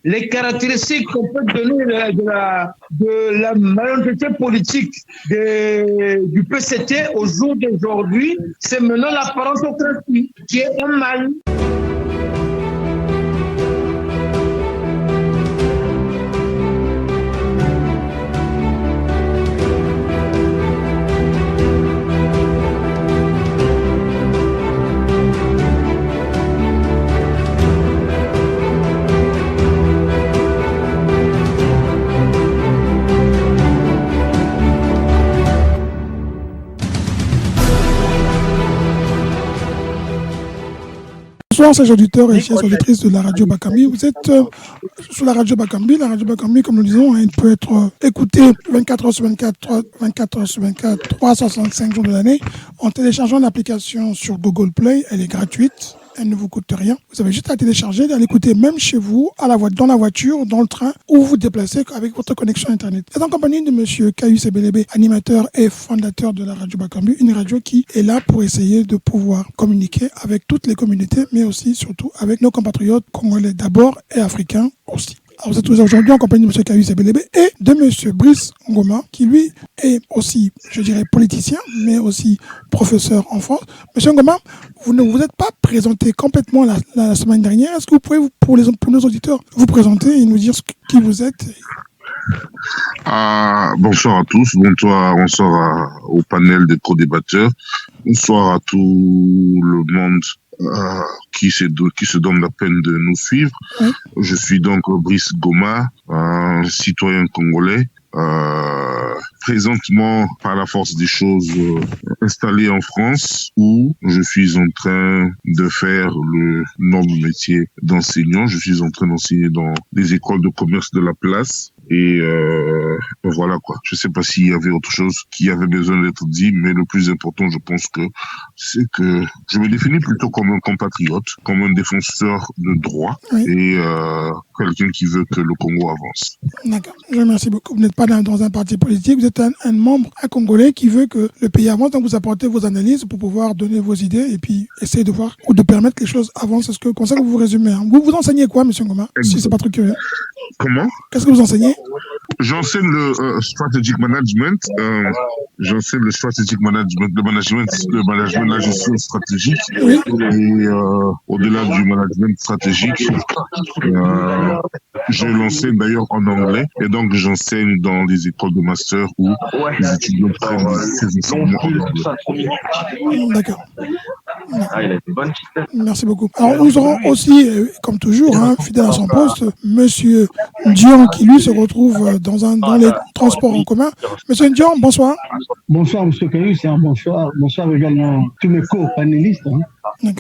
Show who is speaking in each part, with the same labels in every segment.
Speaker 1: les caractéristiques qu'on peut donner de la malhonnêteté politique du PCT au jour d'aujourd'hui, c'est maintenant l'apparence autocratique, qui est un mal.
Speaker 2: Bonsoir, chers auditeurs et chers auditrices de la radio Bakambi. Vous êtes sur la radio Bakambi. La radio Bakambi, comme nous le disons, elle peut être écoutée 24 heures sur 24, 24 heures sur 24, 365 jours de l'année en téléchargeant l'application sur Google Play. Elle est gratuite. Elle ne vous coûte rien. Vous avez juste à télécharger, à l'écouter même chez vous, dans la voiture, dans le train, où vous vous déplacez avec votre connexion Internet. C'est en compagnie de M. Kayus Ebelebe, animateur et fondateur de la radio Bakambi, une radio qui est là pour essayer de pouvoir communiquer avec toutes les communautés, mais aussi, surtout, avec nos compatriotes congolais d'abord et africains aussi. Alors, vous êtes aujourd'hui en compagnie de M. Kayus Ebelebe et de M. Brice Ngoma, qui lui est aussi, je dirais, politicien, mais aussi professeur en France. M. Ngoma, vous ne vous êtes pas présenté complètement la semaine dernière. Est-ce que vous pouvez, pour nos auditeurs, vous présenter et nous dire qui vous êtes?
Speaker 3: Bonsoir à tous, bonsoir au panel des co-débatteurs, bonsoir à tout le monde qui se donne la peine de nous suivre. Oui. Je suis donc Brice Ngoma, un citoyen congolais, présentement par la force des choses installé en France, où je suis en train de faire le noble métier d'enseignant. Je suis en train d'enseigner dans les écoles de commerce de la place. Et voilà quoi. Je sais pas s'il y avait autre chose qui avait besoin d'être dit, mais le plus important, je pense que c'est que je me définis plutôt comme un compatriote, comme un défenseur de droit, oui. Et quelqu'un qui veut que le Congo avance.
Speaker 2: D'accord. Je vous remercie beaucoup. Vous n'êtes pas dans un parti politique, vous êtes un membre, un Congolais qui veut que le pays avance, donc vous apportez vos analyses pour pouvoir donner vos idées et puis essayer de voir ou de permettre que les choses avancent. Est-ce que comme ça que vous vous résumez, hein. Vous enseignez quoi, monsieur Ngoma, si c'est pas trop curieux?
Speaker 3: Comment?
Speaker 2: Qu'est-ce que vous enseignez?
Speaker 3: J'enseigne le strategic management. J'enseigne le strategic management, le management de la gestion stratégique. Oui. Et au-delà du management stratégique, je l'enseigne d'ailleurs en anglais. Et donc j'enseigne dans les écoles de master où les étudiants prennent ces enseignements en anglais.
Speaker 2: D'accord. Merci beaucoup. Alors nous aurons aussi, comme toujours, fidèle à son poste, Monsieur Dion qui lui se retrouve dans les transports en commun. Monsieur Dion, bonsoir.
Speaker 4: Bonsoir Monsieur Kayus, bonsoir également tous mes co-panélistes.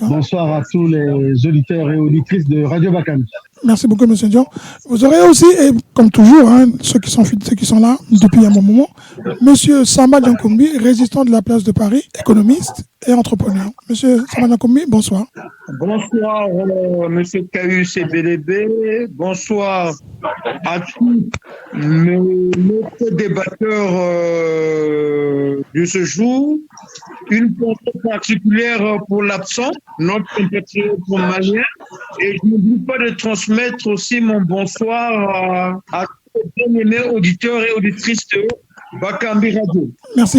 Speaker 4: Bonsoir à tous les auditeurs et auditrices de Radio Bakambi.
Speaker 2: Merci beaucoup, Monsieur Dion. Vous aurez aussi, et comme toujours, ceux qui sont là depuis un bon moment, Monsieur Samba Diankombi, résistant de la place de Paris, économiste et entrepreneur. Monsieur Samba Diankombi, bonsoir.
Speaker 1: Bonsoir, Monsieur Kayus Ebelebe. Bonsoir à tous nos débatteurs de ce jour. Une pensée particulière pour l'absent, notre compatriote malien. Et je n'oublie pas de transmettre aussi mon bonsoir à tous les bien-aimés auditeurs et auditrices de Bakambi Radio.
Speaker 2: Merci.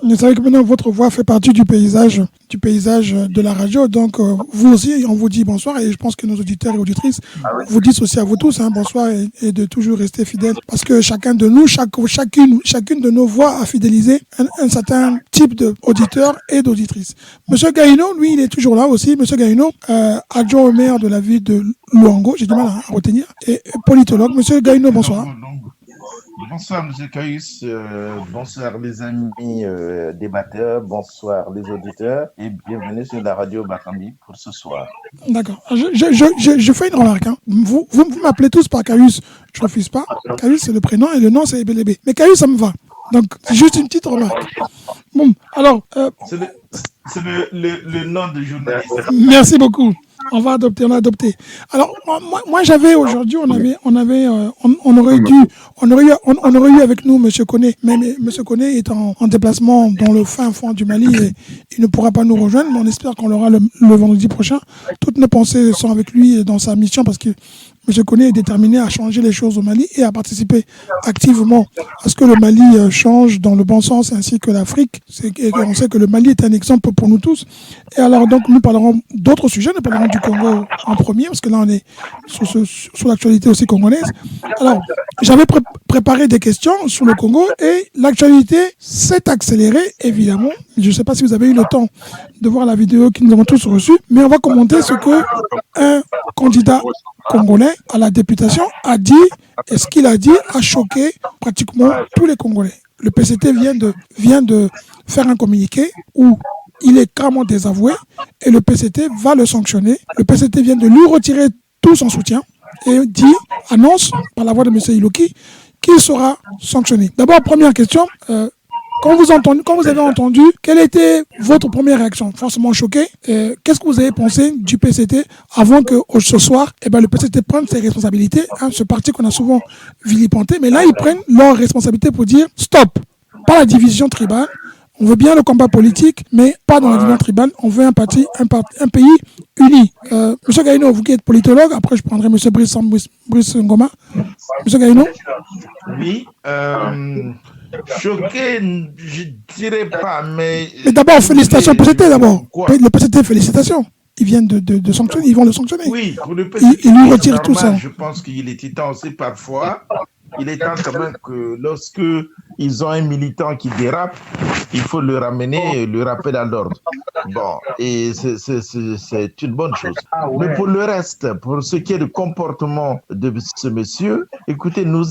Speaker 2: Vous savez que maintenant votre voix fait partie du paysage de la radio. Donc vous aussi, on vous dit bonsoir et je pense que nos auditeurs et auditrices vous disent aussi à vous tous bonsoir et de toujours rester fidèles parce que chacun de nous, chacune de nos voix a fidélisé un certain type d'auditeurs et d'auditrices. Monsieur Gaïno, lui, il est toujours là aussi. Monsieur Gaïno, adjoint au maire de la ville de Luango, j'ai du mal à retenir, et politologue. Monsieur Gaïno, bonsoir.
Speaker 5: Bonsoir M. Kayus, bonsoir les amis débatteurs, bonsoir les auditeurs et bienvenue sur la radio Bakambi pour ce soir.
Speaker 2: D'accord. Je fais une remarque. Vous m'appelez tous par Kayus, je ne refuse pas. Kayus c'est le prénom et le nom c'est Ebelebe. Mais Kayus ça me va. Donc c'est juste une petite remarque. Bon, alors...
Speaker 5: C'est le nom de journaliste.
Speaker 2: Merci beaucoup. On va adopter, on a adopté. Alors, moi j'avais aujourd'hui, on aurait eu avec nous M. Koné, mais M. Koné est en déplacement dans le fin fond du Mali et il ne pourra pas nous rejoindre, mais on espère qu'on l'aura le vendredi prochain. Toutes nos pensées sont avec lui dans sa mission parce que M. Koné est déterminé à changer les choses au Mali et à participer activement à ce que le Mali change dans le bon sens ainsi que l'Afrique. On sait que le Mali est un exemple pour nous tous. Et alors donc nous parlerons d'autres sujets, nous parlerons du Congo en premier parce que là on est sur l'actualité aussi congolaise. Alors j'avais préparé des questions sur le Congo et l'actualité s'est accélérée évidemment. Je ne sais pas si vous avez eu le temps de voir la vidéo que nous avons tous reçue, mais on va commenter ce que un candidat congolais à la députation a dit, et ce qu'il a dit a choqué pratiquement tous les Congolais. Le PCT vient de faire un communiqué où il est carrément désavoué et le PCT va le sanctionner. Le PCT vient de lui retirer tout son soutien et annonce par la voix de M. Iloki qu'il sera sanctionné. D'abord, première question, quand vous avez entendu, quelle était votre première réaction? Forcément choqué. Qu'est-ce que vous avez pensé du PCT avant que ce soir, le PCT prenne ses responsabilités, ce parti qu'on a souvent vilipendé, mais là ils prennent leurs responsabilités pour dire stop, pas la division tribale. On veut bien le combat politique, mais pas dans la division tribale. On veut un pays uni. Monsieur Gaïno, vous qui êtes politologue, après je prendrai Monsieur Brice Ngoma. Monsieur Gaïno.
Speaker 5: Oui. Choqué, je dirais pas, mais
Speaker 2: d'abord, félicitations au PCT d'abord. Le PCT, félicitations. Ils viennent de sanctionner, ils vont le sanctionner.
Speaker 5: Oui, pour le PCT,
Speaker 2: ils lui retirent tout ça.
Speaker 5: Je pense qu'il est temps aussi parfois. Il est temps quand même que lorsque ils ont un militant qui dérape, il faut le ramener, le rappeler à l'ordre. Bon, et c'est une bonne chose. Mais pour le reste, pour ce qui est du comportement de ce monsieur, écoutez, nous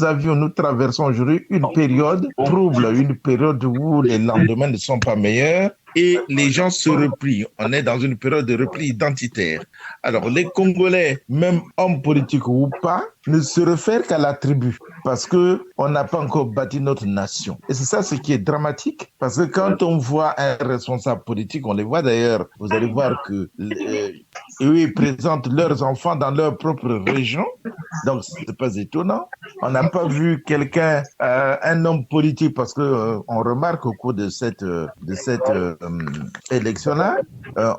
Speaker 5: traversons aujourd'hui une période trouble, une période où les lendemains ne sont pas meilleurs. Et les gens se replient. On est dans une période de repli identitaire. Alors, les Congolais, même hommes politiques ou pas, ne se réfèrent qu'à la tribu parce qu'on n'a pas encore bâti notre nation. Et c'est ça ce qui est dramatique parce que quand on voit un responsable politique, on les voit d'ailleurs, vous allez voir que eux, ils présentent leurs enfants dans leur propre région. Donc, c'est pas étonnant. On n'a pas vu quelqu'un, un homme politique, parce que on remarque au cours de cette élection-là,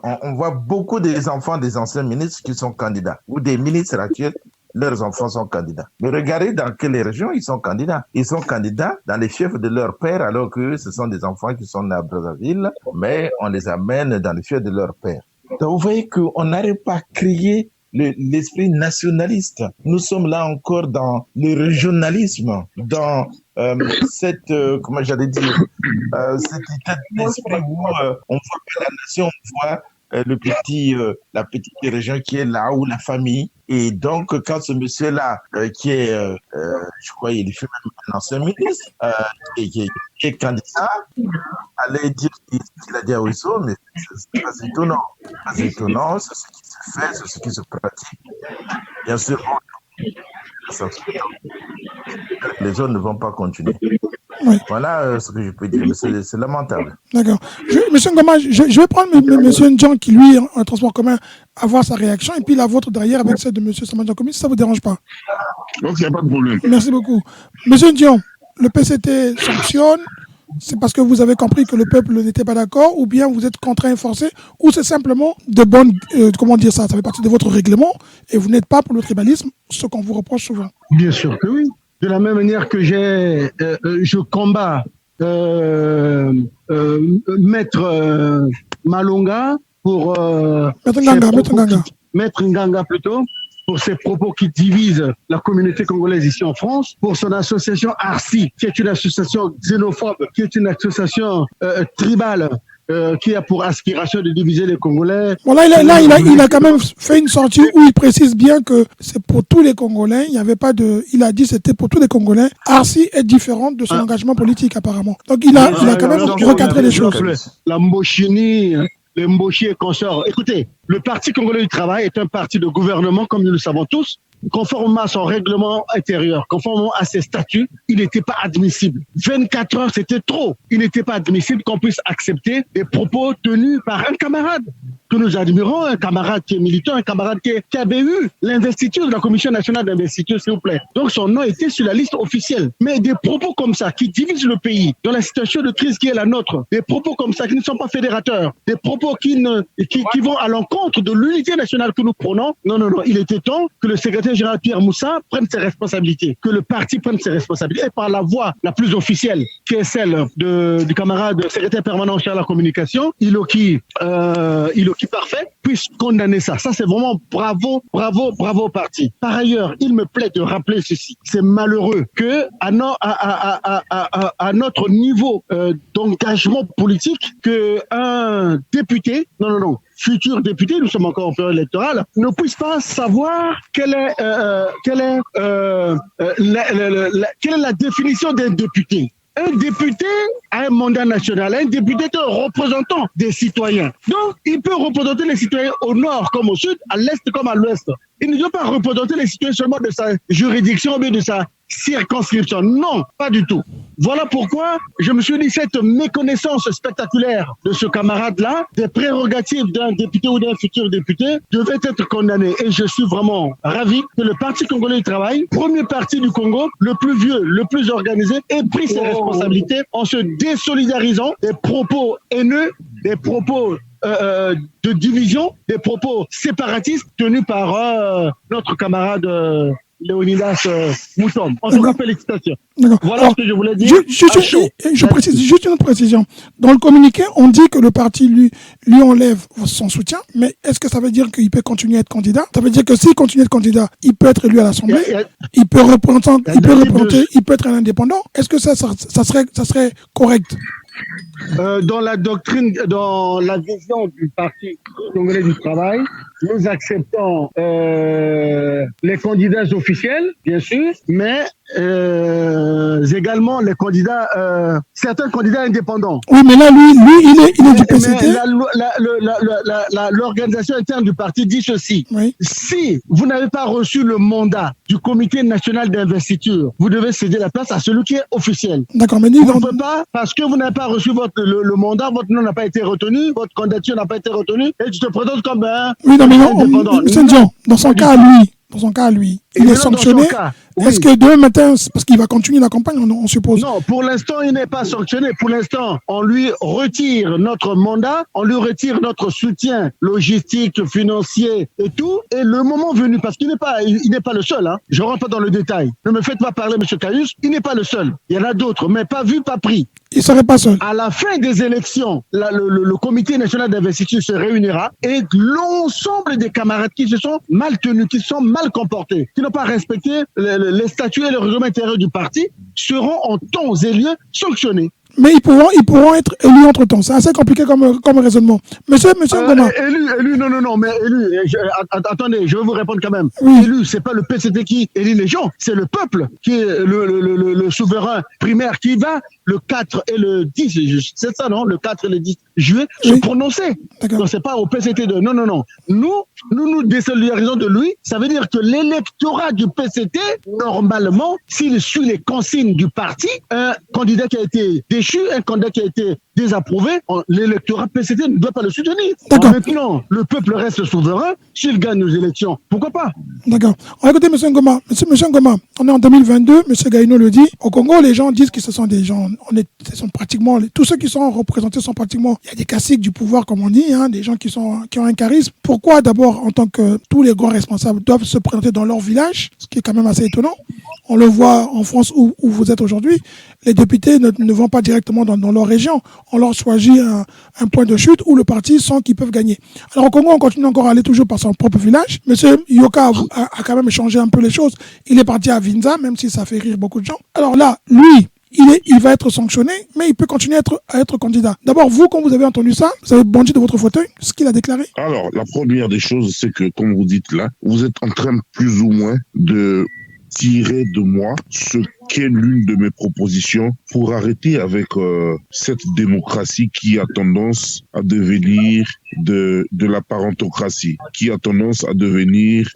Speaker 5: on voit beaucoup des enfants des anciens ministres qui sont candidats ou des ministres actuels. Leurs enfants sont candidats. Mais regardez dans quelles régions ils sont candidats. Ils sont candidats dans les fiefs de leur père, alors que ce sont des enfants qui sont nés à Brazzaville, mais on les amène dans les fiefs de leur père. Donc vous voyez qu'on n'arrive pas à créer l'esprit nationaliste. Nous sommes là encore dans le régionalisme, dans cette, comment j'allais dire, cet état d'esprit où on voit pas la nation, on voit la petite région qui est là, ou la famille. Et donc, quand ce monsieur-là, qui est, je crois, il fait même un ancien ministre, qui est candidat, allait dire ce qu'il a dit à Ouisso, mais c'est pas étonnant. C'est étonnant, c'est ce qui se fait, c'est ce qui se pratique. Bien sûr, les autres ne vont pas continuer.
Speaker 2: Oui.
Speaker 5: Voilà ce que je peux dire, mais c'est lamentable.
Speaker 2: D'accord. Monsieur Ngoma, je vais prendre monsieur Ndjan qui, lui, en transport commun, avoir sa réaction, et puis la vôtre derrière avec celle de monsieur Samadjan Komi, si ça ne vous dérange pas.
Speaker 3: Donc, il n'y a pas de problème.
Speaker 2: Merci beaucoup. Monsieur Ndjan, le PCT sanctionne, c'est parce que vous avez compris que le peuple n'était pas d'accord, ou bien vous êtes contraint et forcé, ou c'est simplement de bonnes, comment dire ça fait partie de votre règlement, et vous n'êtes pas pour le tribalisme, ce qu'on vous reproche souvent.
Speaker 4: Bien sûr que oui. De la même manière que je combats Maître Malonga pour Maître Nganga plutôt, pour ses propos qui divisent la communauté congolaise ici en France, pour son association ARCI, qui est une association xénophobe, qui est une association tribale, qui a pour aspiration de diviser les Congolais.
Speaker 2: Voilà, il a quand même fait une sortie où il précise bien que c'est pour tous les Congolais. Il n'y avait pas de. Il a dit que c'était pour tous les Congolais. Arsi est différente de son engagement politique apparemment. Donc il a quand même recadré les choses.
Speaker 4: La Mbochini, les Mbochi et consorts. Écoutez, le Parti congolais du travail est un parti de gouvernement, comme nous le savons tous. Conformément à son règlement intérieur, conformément à ses statuts, il n'était pas admissible. 24 heures, c'était trop. Il n'était pas admissible qu'on puisse accepter des propos tenus par un camarade. que nous admirons, un camarade qui est militant, un camarade qui avait eu l'investiture de la Commission nationale d'investiture, s'il vous plaît. Donc son nom était sur la liste officielle. Mais des propos comme ça qui divisent le pays dans la situation de crise qui est la nôtre, des propos comme ça qui ne sont pas fédérateurs, des propos qui vont à l'encontre de l'unité nationale que nous prenons, non, il était temps que le secrétaire général Pierre Moussa prenne ses responsabilités, que le parti prenne ses responsabilités, et par la voie la plus officielle, qui est celle du camarade secrétaire permanent chargé de la communication, Iloki parfait, puisse condamner ça. Ça, c'est vraiment bravo au parti. Par ailleurs, il me plaît de rappeler ceci. C'est malheureux que à notre niveau d'engagement politique, que un député, futur député, nous sommes encore en période électorale, ne puisse pas savoir quelle est la définition d'un député. Un député a un mandat national, un député est un représentant des citoyens. Donc, il peut représenter les citoyens au nord comme au sud, à l'est comme à l'ouest. Il ne doit pas représenter les citoyens seulement de sa juridiction ou de sa circonscription. Non, pas du tout. Voilà pourquoi je me suis dit cette méconnaissance spectaculaire de ce camarade-là, des prérogatives d'un député ou d'un futur député, devait être condamnée. Et je suis vraiment ravi que le Parti congolais du travail, premier parti du Congo, le plus vieux, le plus organisé, ait pris ses responsabilités en se désolidarisant des propos haineux, des propos de division, des propos séparatistes tenus par notre camarade Léonidas Moutom. En tout cas, félicitations. Voilà ce que je voulais dire.
Speaker 2: Je précise juste une autre précision. Dans le communiqué, on dit que le parti lui enlève son soutien, mais est-ce que ça veut dire qu'il peut continuer à être candidat? Ça veut dire que s'il continue à être candidat, il peut être élu à l'Assemblée, il peut être un indépendant. Est-ce que ça serait correct?
Speaker 4: Dans la doctrine, dans la vision du Parti congolais du travail, nous acceptons les candidats officiels, bien sûr, mais également les candidats, certains candidats indépendants.
Speaker 2: Oui, mais là, lui, il est du PCT.
Speaker 4: L'organisation interne du parti dit ceci.
Speaker 2: Oui.
Speaker 4: Si vous n'avez pas reçu le mandat du Comité national d'investiture, vous devez céder la place à celui qui est officiel.
Speaker 2: D'accord, mais
Speaker 4: vous ne pouvez pas, parce que vous n'avez pas reçu le mandat, votre nom n'a pas été retenu, votre candidature n'a pas été retenue, et tu te présentes comme un
Speaker 2: indépendant. Dans son cas à lui, il est sanctionné. Est-ce que demain matin, parce qu'il va continuer la campagne, on suppose?
Speaker 4: Non, pour l'instant, il n'est pas sanctionné. Pour l'instant, on lui retire notre mandat, on lui retire notre soutien logistique, financier et tout. Et le moment venu, parce qu'il n'est pas le seul, hein. Je rentre pas dans le détail. Ne me faites pas parler, M. Caius. Il n'est pas le seul. Il y en a d'autres, mais pas vu, pas pris.
Speaker 2: Il serait pas seul.
Speaker 4: À la fin des élections, le Comité national d'investiture se réunira et l'ensemble des camarades qui se sont mal tenus, qui se sont mal comportés, qui n'ont pas respecté les statuts et le règlement intérieur du parti, seront en temps et lieu sanctionnés.
Speaker 2: Mais ils pourront être élus entre-temps. C'est assez compliqué comme raisonnement. Monsieur Ngoma.
Speaker 4: Attendez, je vais vous répondre quand même.
Speaker 2: Oui.
Speaker 4: Élu, c'est pas le PCT qui élit les gens, c'est le peuple qui est le souverain primaire qui va le 4 et le 10, c'est ça, non? Le 4 et le 10 juillet, se prononcer. Donc c'est pas au PCT de... Non. Nous désolidarisons de lui. Ça veut dire que l'électorat du PCT, normalement, s'il suit les consignes du parti, un candidat qui a été déchu, un candidat qui a été désapprouvé, l'électorat PCT ne doit pas le soutenir. Maintenant, le peuple reste souverain. S'il gagne nos élections, pourquoi pas?
Speaker 2: D'accord. On va écouter M. Ngoma. Monsieur Ngoma, on est en 2022, M. Gaïno le dit. Au Congo, les gens disent que ce sont des gens, ce sont pratiquement, tous ceux qui sont représentés sont pratiquement, il y a des caciques du pouvoir, comme on dit, hein, des gens qui ont un charisme. Pourquoi d'abord, en tant que tous les grands responsables doivent se présenter dans leur village, ce qui est quand même assez étonnant? On le voit en France où vous êtes aujourd'hui. Les députés ne vont pas directement dans leur région. On leur choisit un point de chute où le parti sent qu'ils peuvent gagner. Alors au Congo, on continue encore à aller toujours par son propre village. Monsieur Yoka a quand même changé un peu les choses. Il est parti à Vinza, même si ça fait rire beaucoup de gens. Alors là, lui, il va être sanctionné, mais il peut continuer à être candidat. D'abord, vous, quand vous avez entendu ça, vous avez bondi de votre fauteuil, ce qu'il a déclaré?
Speaker 3: Alors, la première des choses, c'est que, comme vous dites là, vous êtes en train plus ou moins de tirer de moi ce qu'est l'une de mes propositions pour arrêter avec cette démocratie qui a tendance à devenir de la parentocratie, qui a tendance à devenir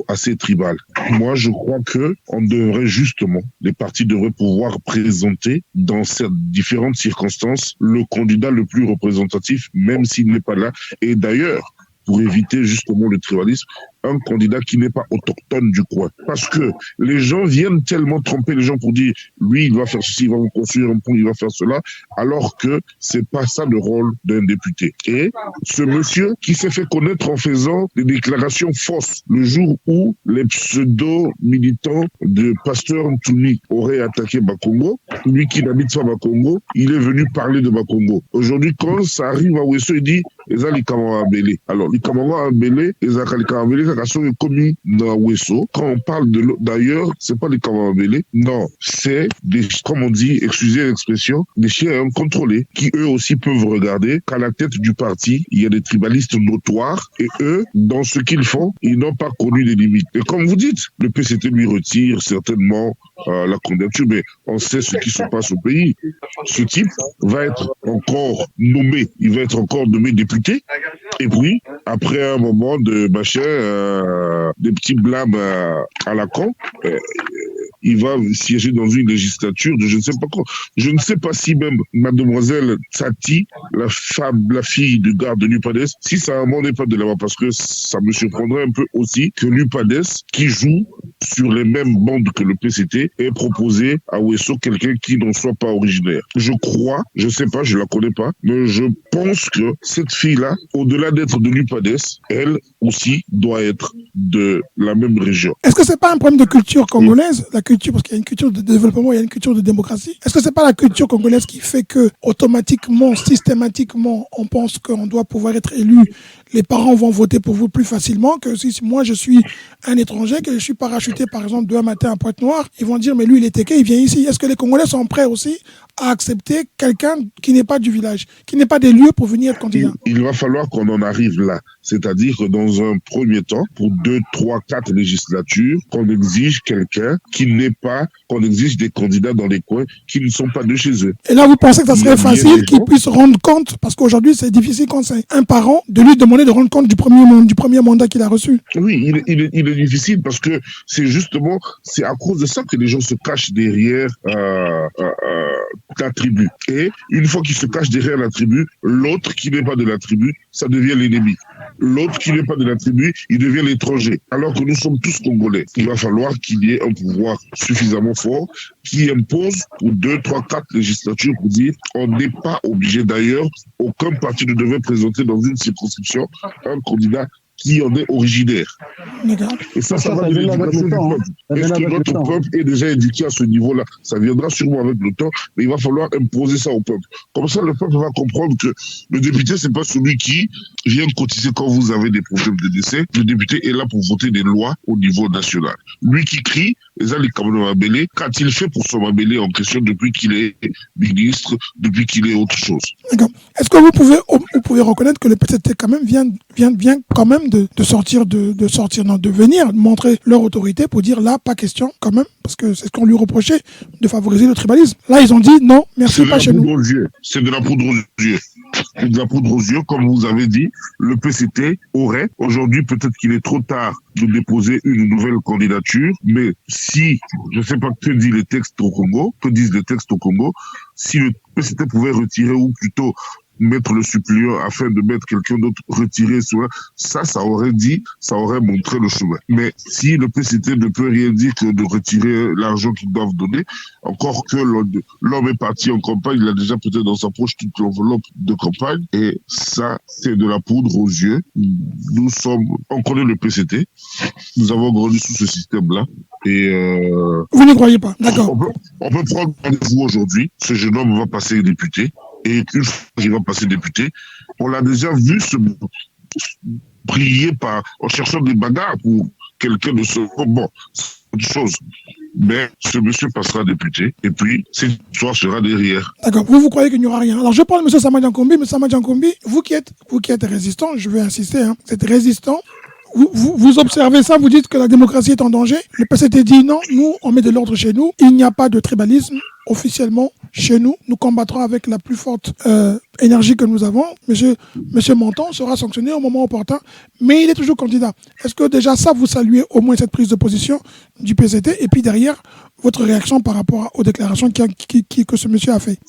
Speaker 3: assez tribale. Moi, je crois que on devrait justement, les partis devraient pouvoir présenter dans ces différentes circonstances le candidat le plus représentatif, même s'il n'est pas là. Et d'ailleurs, pour éviter justement le tribalisme, un candidat qui n'est pas autochtone du coin. Parce que les gens viennent tellement tromper les gens pour dire, lui, il va faire ceci, il va vous construire un pont, il va faire cela, alors que c'est pas ça le rôle d'un député. Et ce monsieur qui s'est fait connaître en faisant des déclarations fausses, le jour où les pseudo-militants de Pasteur Ntoumi auraient attaqué Bakongo, lui qui n'habite pas Bakongo, il est venu parler de Bakongo. Aujourd'hui, quand ça arrive à Ouesso, il dit, les Alikamara Belé. Alors, les Kamara Belé, les Alikamara Belé, est commis dans Ouesso. Quand on parle de l'autre, d'ailleurs, c'est pas les Kamabélé, non, c'est des, comme on dit, excusez l'expression, des chiens contrôlés qui eux aussi peuvent regarder qu'à la tête du parti, il y a des tribalistes notoires et eux, dans ce qu'ils font, ils n'ont pas connu les limites. Et comme vous dites, le PCT lui retire certainement la candidature, mais on sait ce qui se passe au pays. Ce type va être encore nommé, il va être encore nommé député, et puis, après un moment de machin, des petits blâmes à la con, il va siéger dans une législature de je ne sais pas quoi. Je ne sais pas si même mademoiselle Tati, la fille du garde de l'UPADES, si ça un n'est pas de là-bas, parce que ça me surprendrait un peu aussi que l'UPADES, qui joue sur les mêmes bandes que le PCT, ait proposé à Ouesso quelqu'un qui n'en soit pas originaire. Je crois, je sais pas, je la connais pas, mais je pense que cette fille-là, au-delà d'être de l'UPADES, elle aussi doit être de la même région.
Speaker 2: Est-ce que c'est pas un problème de culture congolaise, la culture, parce qu'il y a une culture de développement, il y a une culture de démocratie. Est-ce que c'est pas la culture congolaise qui fait que automatiquement, systématiquement, on pense qu'on doit pouvoir être élu, les parents vont voter pour vous plus facilement que si moi je suis un étranger, que je suis parachuté par exemple demain matin à Pointe-Noire, ils vont dire mais lui il est téqué, il vient ici. Est-ce que les Congolais sont prêts aussi à accepter quelqu'un qui n'est pas du village, qui n'est pas des lieux pour venir être candidat?
Speaker 3: Il va falloir qu'on en arrive là. C'est-à-dire que dans un premier temps, pour 2, 3, 4 législatures, qu'on exige quelqu'un qui n'est pas, qu'on exige des candidats dans les coins qui ne sont pas de chez eux.
Speaker 2: Et là, vous pensez que ça serait facile qu'ils puissent rendre compte, parce qu'aujourd'hui, c'est difficile quand c'est un parent de lui demander de rendre compte du premier mandat qu'il a reçu.
Speaker 3: Oui, il est difficile parce que c'est justement, c'est à cause de ça que les gens se cachent derrière la tribu. Et une fois qu'ils se cachent derrière la tribu, l'autre qui n'est pas de la tribu, ça devient l'ennemi. L'autre qui n'est pas de la tribu, il devient l'étranger. Alors que nous sommes tous Congolais. Il va falloir qu'il y ait un pouvoir suffisamment fort qui impose pour 2, 3, 4 législatures pour dire on n'est pas obligé d'ailleurs, aucun parti ne devait présenter dans une circonscription un candidat qui en est originaire. Et ça va de l'éducation du peuple. Est-ce que notre peuple est déjà éduqué à ce niveau-là? Ça viendra sûrement avec le temps, mais il va falloir imposer ça au peuple. Comme ça, le peuple va comprendre que le député, c'est pas celui qui vient cotiser quand vous avez des problèmes de décès. Le député est là pour voter des lois au niveau national. Lui qui crie, qu'a-t-il fait pour son Mabélé en question depuis qu'il est ministre, depuis qu'il est autre chose?
Speaker 2: D'accord. Est-ce que vous pouvez reconnaître que le PCT quand même vient quand même de venir montrer leur autorité pour dire là, pas question quand même, parce que c'est ce qu'on lui reprochait de favoriser le tribalisme. Là, ils ont dit non, merci, pas chez nous.
Speaker 3: C'est de la poudre aux yeux. C'est de la poudre aux yeux, comme vous avez dit, le PCT aurait, aujourd'hui peut-être qu'il est trop tard de déposer une nouvelle candidature, mais si, je ne sais pas que disent les textes au Congo, si le PCT pouvait retirer ou plutôt mettre le suppléant afin de mettre quelqu'un d'autre retiré sur ça aurait montré le chemin. Mais si le PCT ne peut rien dire que de retirer l'argent qu'ils doivent donner, encore que l'homme est parti en campagne, il a déjà peut-être dans sa poche toute l'enveloppe de campagne, et ça, c'est de la poudre aux yeux. On connaît le PCT, nous avons grandi sous ce système-là, et
Speaker 2: vous n'y croyez pas, d'accord.
Speaker 3: On peut prendre rendez-vous aujourd'hui, ce jeune homme va passer député, et une fois qu'il va passer député, on l'a déjà vu se briller en cherchant des bagarres pour quelqu'un de ce... Bon, c'est autre chose. Mais ce monsieur passera député, et puis cette histoire sera derrière.
Speaker 2: D'accord. Vous croyez qu'il n'y aura rien. Alors je parle de M. Sama Djankombi. M. Sama Djankombi, vous qui êtes résistant, je vais insister, vous êtes résistant. vous observez ça, vous dites que la démocratie est en danger. Le PCT dit non, nous, on met de l'ordre chez nous. Il n'y a pas de tribalisme officiellement chez nous. Nous combattrons avec la plus forte énergie que nous avons. Monsieur Menton sera sanctionné au moment opportun, mais il est toujours candidat. Est-ce que déjà ça, vous saluez au moins cette prise de position du PCT et puis derrière, votre réaction par rapport aux déclarations que ce monsieur a fait?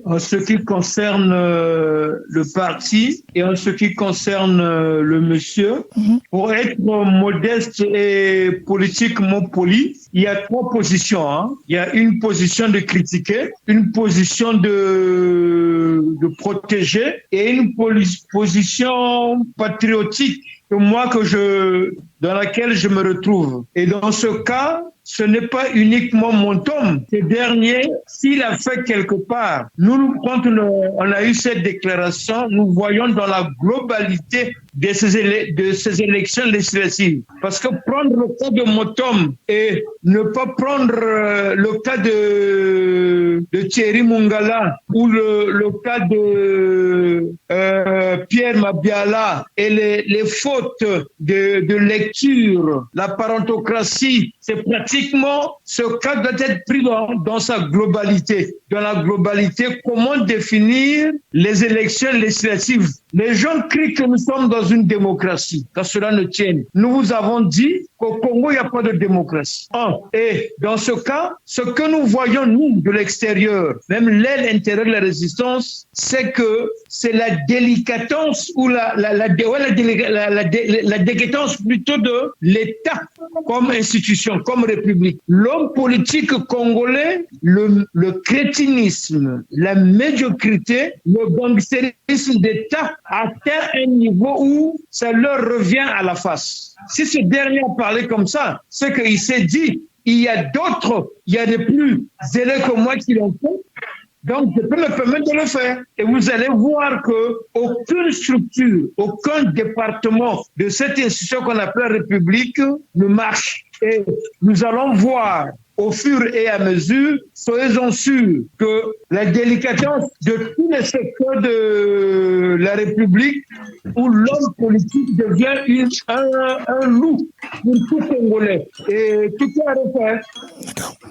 Speaker 1: En ce qui concerne le parti et en ce qui concerne le monsieur, pour être modeste et politiquement poli, il y a trois positions. Il y a une position de critiquer, une position de protéger et une position patriotique dans laquelle je me retrouve. Et dans ce cas, ce n'est pas uniquement Montom. Ce dernier, s'il a fait quelque part, quand on a eu cette déclaration, nous voyons dans la globalité de ces élections législatives. Parce que prendre le cas de Montom et ne pas prendre le cas de Thierry Mungala ou le cas de Pierre Mabiala et les fautes de lecture, la parentocratie, c'est pratiquement ce cas doit être pris dans sa globalité. Dans la globalité, comment définir les élections législatives? Les gens crient que nous sommes dans une démocratie, qu'à cela ne tienne. Nous vous avons dit qu'au Congo, il n'y a pas de démocratie. Et dans ce cas, ce que nous voyons, nous, de l'extérieur, même l'aile intérieure de la résistance, c'est que c'est la délicatesse ou la déguétance plutôt de l'État comme institution, comme république. L'homme politique congolais, le crétinisme, la médiocrité, le gangstérisme d'État atteint un niveau où ça leur revient à la face. Si ce dernier a parlé comme ça, c'est qu'il s'est dit, il y a des plus zélés que moi qui l'ont fait, donc je peux me permettre de le faire. Et vous allez voir que aucune structure, aucun département de cette institution qu'on appelle République ne marche. Et nous allons voir au fur et à mesure, soyez-en sûrs que la délicatesse de tous les secteurs de la République où l'homme politique devient un loup pour tout Congolais. Et tout est à refaire.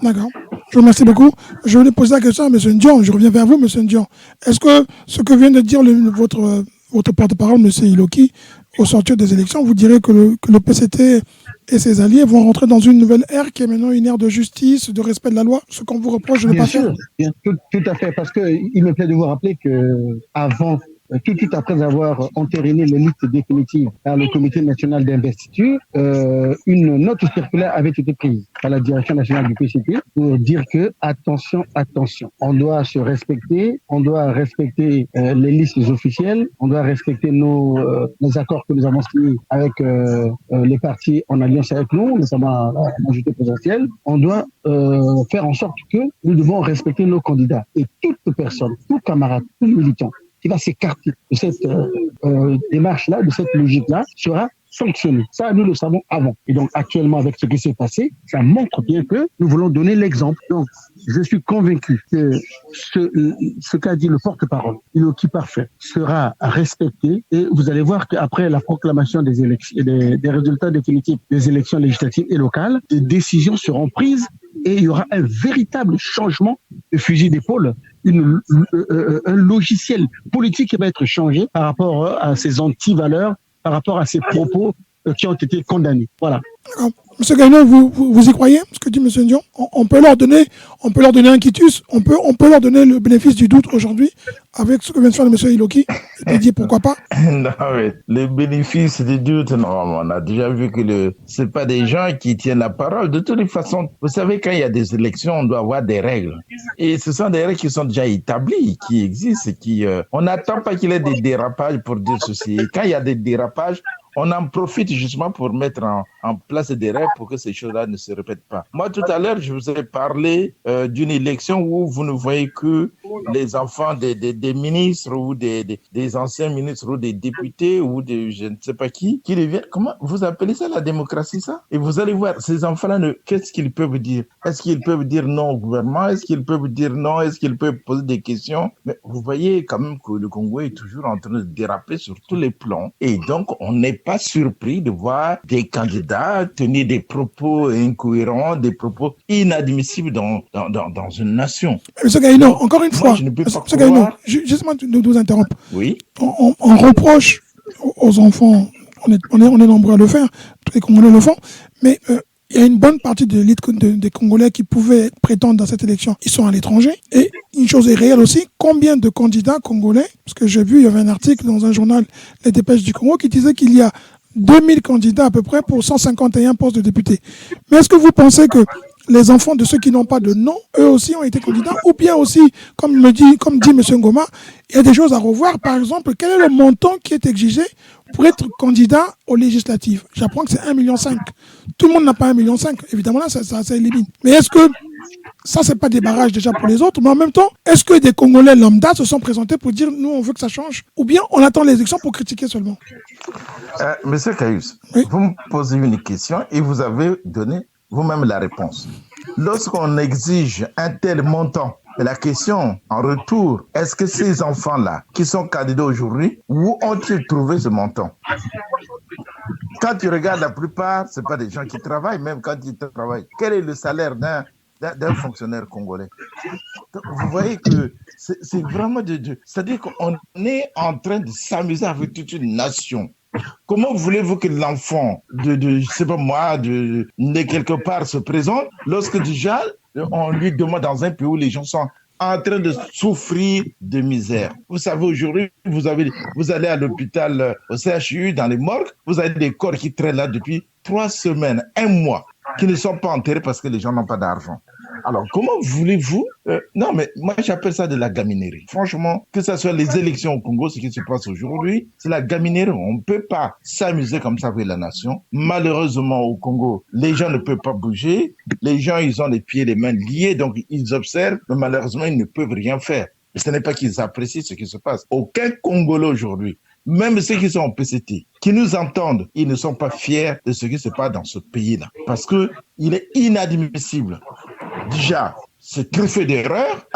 Speaker 2: D'accord. Je vous remercie beaucoup. Je voulais poser la question à M. Ndion. Je reviens vers vous, M. Ndion. Est-ce que ce que vient de dire votre porte-parole, M. Iloki, au sortir des élections, vous direz que le PCT et ses alliés vont rentrer dans une nouvelle ère qui est maintenant une ère de justice, de respect de la loi, ce qu'on vous reproche de ne pas faire?
Speaker 4: Bien sûr, tout à fait, parce qu'il me plaît de vous rappeler qu'avant, tout après avoir entériné les listes définitives par le comité national d'investiture, une note circulaire avait été prise par la direction nationale du PCT pour dire que attention, on doit se respecter, on doit respecter les listes officielles, on doit respecter les accords que nous avons signés avec les partis en alliance avec nous, notamment la majorité présidentielle. On doit faire en sorte que nous devons respecter nos candidats. Et toute personne, tout camarade, tout militant qui va s'écarter de cette démarche-là, de cette logique-là, sera sanctionné. Ça, nous le savons avant. Et donc, actuellement, avec ce qui s'est passé, ça montre bien que nous voulons donner l'exemple. Donc, je suis convaincu que ce qu'a dit le porte-parole, Iloki Parfait, sera respecté. Et vous allez voir qu'après la proclamation des élections, des résultats définitifs des élections législatives et locales, des décisions seront prises et il y aura un véritable changement de fusil d'épaule, un logiciel politique qui va être changé par rapport à ces anti-valeurs, par rapport à ces propos qui ont été condamnés. Voilà.
Speaker 2: D'accord. Monsieur Gagnon, vous y croyez, ce que dit M. Ndion? On peut leur donner un quitus, on peut leur donner le bénéfice du doute aujourd'hui avec ce que vient de faire M. Iloki et puis dire pourquoi pas.
Speaker 5: Non, mais le bénéfice du doute, non, on a déjà vu que c'est pas des gens qui tiennent la parole. De toutes les façons, vous savez, quand il y a des élections, on doit avoir des règles. Et ce sont des règles qui sont déjà établies, qui existent, on n'attend pas qu'il y ait des dérapages pour dire ceci. Et quand il y a des dérapages, on en profite justement pour mettre en place des règles pour que ces choses-là ne se répètent pas. Moi, tout à l'heure, je vous ai parlé d'une élection où vous ne voyez que les enfants des ministres ou des anciens ministres ou des députés ou de je ne sais pas qui deviennent. Comment vous appelez ça la démocratie, ça? Et vous allez voir, ces enfants-là, qu'est-ce qu'ils peuvent dire? Est-ce qu'ils peuvent dire non au gouvernement? Est-ce qu'ils peuvent dire non? Est-ce qu'ils peuvent poser des questions? Mais vous voyez quand même que le Congo est toujours en train de déraper sur tous les plans. Et donc, on n'est pas surpris de voir des candidats tenir des propos incohérents, des propos inadmissibles dans une nation.
Speaker 2: Monsieur Gaïno, encore une fois,
Speaker 5: je ne peux pas
Speaker 2: Monsieur Gaïno,
Speaker 5: croire...
Speaker 2: justement, de vous interrompre.
Speaker 5: Oui.
Speaker 2: On reproche aux enfants, on est nombreux à le faire, tous les Congolais le font, mais il y a une bonne partie de l'élite des Congolais qui pouvaient prétendre dans cette élection. Ils sont à l'étranger. Et une chose est réelle aussi, combien de candidats congolais, parce que j'ai vu, il y avait un article dans un journal, Les Dépêches du Congo, qui disait qu'il y a 2000 candidats à peu près pour 151 postes de députés. Mais est-ce que vous pensez que les enfants de ceux qui n'ont pas de nom, eux aussi ont été candidats, ou bien aussi, comme dit M. Ngoma, il y a des choses à revoir. Par exemple, quel est le montant qui est exigé pour être candidat aux législatives? J'apprends que c'est 1,5 million. Tout le monde n'a pas 1,5 million. Évidemment, là, ça élimine. Mais est-ce que ça, c'est pas des barrages déjà pour les autres? Mais en même temps, est-ce que des Congolais lambda se sont présentés pour dire nous, on veut que ça change? Ou bien on attend les élections pour critiquer seulement?
Speaker 5: Monsieur Caius,
Speaker 2: oui?
Speaker 5: Vous me posez une question et vous avez donné vous-même la réponse. Lorsqu'on exige un tel montant, la question en retour, est-ce que ces enfants-là qui sont candidats aujourd'hui, où ont-ils trouvé ce montant? Quand tu regardes la plupart, ce n'est pas des gens qui travaillent, même quand ils travaillent. Quel est le salaire d'un fonctionnaire congolais? Donc, vous voyez que c'est vraiment c'est-à-dire qu'on est en train de s'amuser avec toute une nation. Comment voulez-vous que l'enfant je sais pas moi, de quelque part se présente lorsque déjà on lui demande dans un pays où les gens sont en train de souffrir de misère? Vous savez, aujourd'hui, vous allez à l'hôpital, au CHU, dans les morgues, vous avez des corps qui traînent là depuis 3 semaines, 1 mois, qui ne sont pas enterrés parce que les gens n'ont pas d'argent. Alors, comment voulez-vous non, mais moi, j'appelle ça de la gaminerie. Franchement, que ce soit les élections au Congo, ce qui se passe aujourd'hui, c'est la gaminerie. On ne peut pas s'amuser comme ça avec la nation. Malheureusement, au Congo, les gens ne peuvent pas bouger. Les gens, ils ont les pieds et les mains liés, donc ils observent, mais malheureusement, ils ne peuvent rien faire. Et ce n'est pas qu'ils apprécient ce qui se passe. Aucun Congolais aujourd'hui, même ceux qui sont en PCT, qui nous entendent, ils ne sont pas fiers de ce qui se passe dans ce pays-là. Parce qu'il est inadmissible. Déjà, c'est truffé d'erreurs.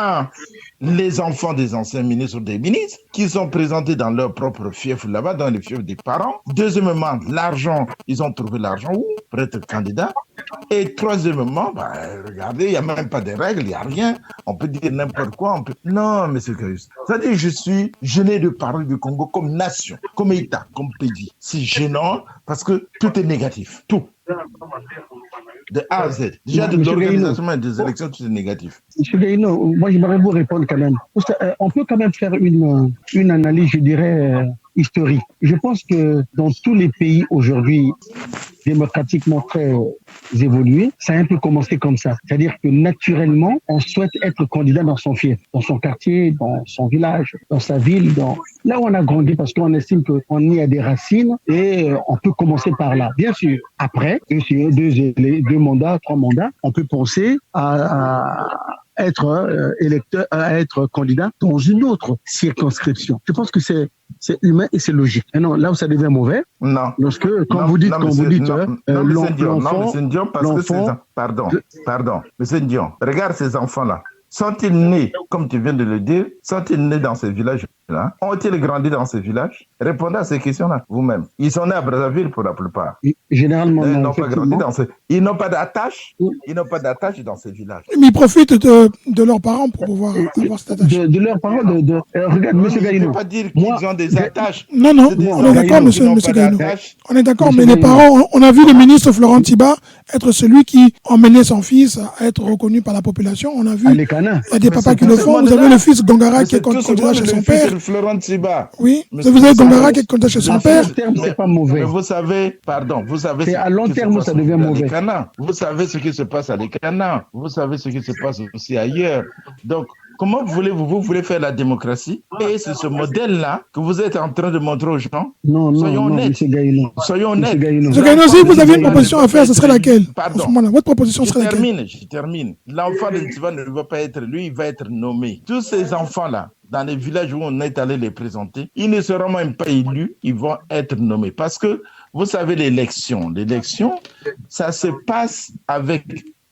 Speaker 5: Les enfants des anciens ministres ou des ministres qui sont présentés dans leur propre fief là-bas, dans les fiefs des parents. Deuxièmement, l'argent, ils ont trouvé l'argent où pour être candidat. Et troisièmement, regardez, il n'y a même pas de règles, il n'y a rien. On peut dire n'importe quoi. Non, M. Caius. C'est-à-dire, je suis gêné de parler du Congo comme nation, comme État, comme pays. C'est gênant parce que tout est négatif. Tout. De A à Z. Déjà, de l'organisation des élections, tout est négatif.
Speaker 4: M. Gaïno, moi, j'aimerais vous répondre quand même. On peut quand même faire une analyse, je dirais, historique. Je pense que dans tous les pays aujourd'hui démocratiquement très évolués, ça a un peu commencé comme ça. C'est-à-dire que naturellement, on souhaite être candidat dans son fief, dans son quartier, dans son village, dans sa ville, là où on a grandi, parce qu'on estime qu'on y a des racines et on peut commencer par là. Bien sûr, après, deux mandats, 3 mandats, on peut penser à être électeur, à être candidat dans une autre circonscription. Je pense que c'est humain et c'est logique. Et non, là où ça devient mauvais, lorsque vous dites l'enfant,
Speaker 5: pardon, monsieur Ndion, regarde ces enfants-là. Sont-ils nés, comme tu viens de le dire, sont-ils nés dans ces villages-là? Ont-ils grandi dans ces villages? Répondez à ces questions-là, vous-même. Ils sont nés à Brazzaville pour la plupart.
Speaker 4: Généralement,
Speaker 5: ils n'ont pas grandi dans ces... Ils n'ont pas d'attache. Ils n'ont pas d'attache dans ces villages.
Speaker 2: Mais ils profitent de leurs parents pour pouvoir avoir cette attache.
Speaker 4: De leurs parents, regarde, M. Gaïno.
Speaker 5: Je ne peux pas dire qu'ils ont des attaches.
Speaker 2: Non, on est d'accord, M. Gaïno. On est d'accord, mais les parents, on a vu le ministre Florent Tiba être celui qui emmenait son fils à être reconnu par la population. On a vu, il y a des papas qui le font. Vous avez le fils Gongara qui est candidat chez son père. Oui, vous avez Gongara qui est candidat chez son père.
Speaker 4: À long terme, c'est pas mauvais.
Speaker 5: Mais vous savez,
Speaker 4: c'est à long terme ça devient mauvais.
Speaker 5: Vous savez ce qui se passe à l'Écana. Vous savez ce qui se passe aussi ailleurs. Donc, comment vous voulez faire la démocratie? Et c'est ce modèle-là que vous êtes en train de montrer aux gens. Soyons honnêtes. Soyons honnêtes.
Speaker 2: M. Gaïno, si vous avez une proposition à faire, ce serait laquelle?
Speaker 5: Pardon.
Speaker 2: Votre proposition serait laquelle?
Speaker 5: Je termine. L'enfant de Ntiva ne va pas être lui, il va être nommé. Tous ces enfants-là, dans les villages où on est allé les présenter, ils ne seront même pas élus, ils vont être nommés. Parce que, vous savez, l'élection, ça se passe avec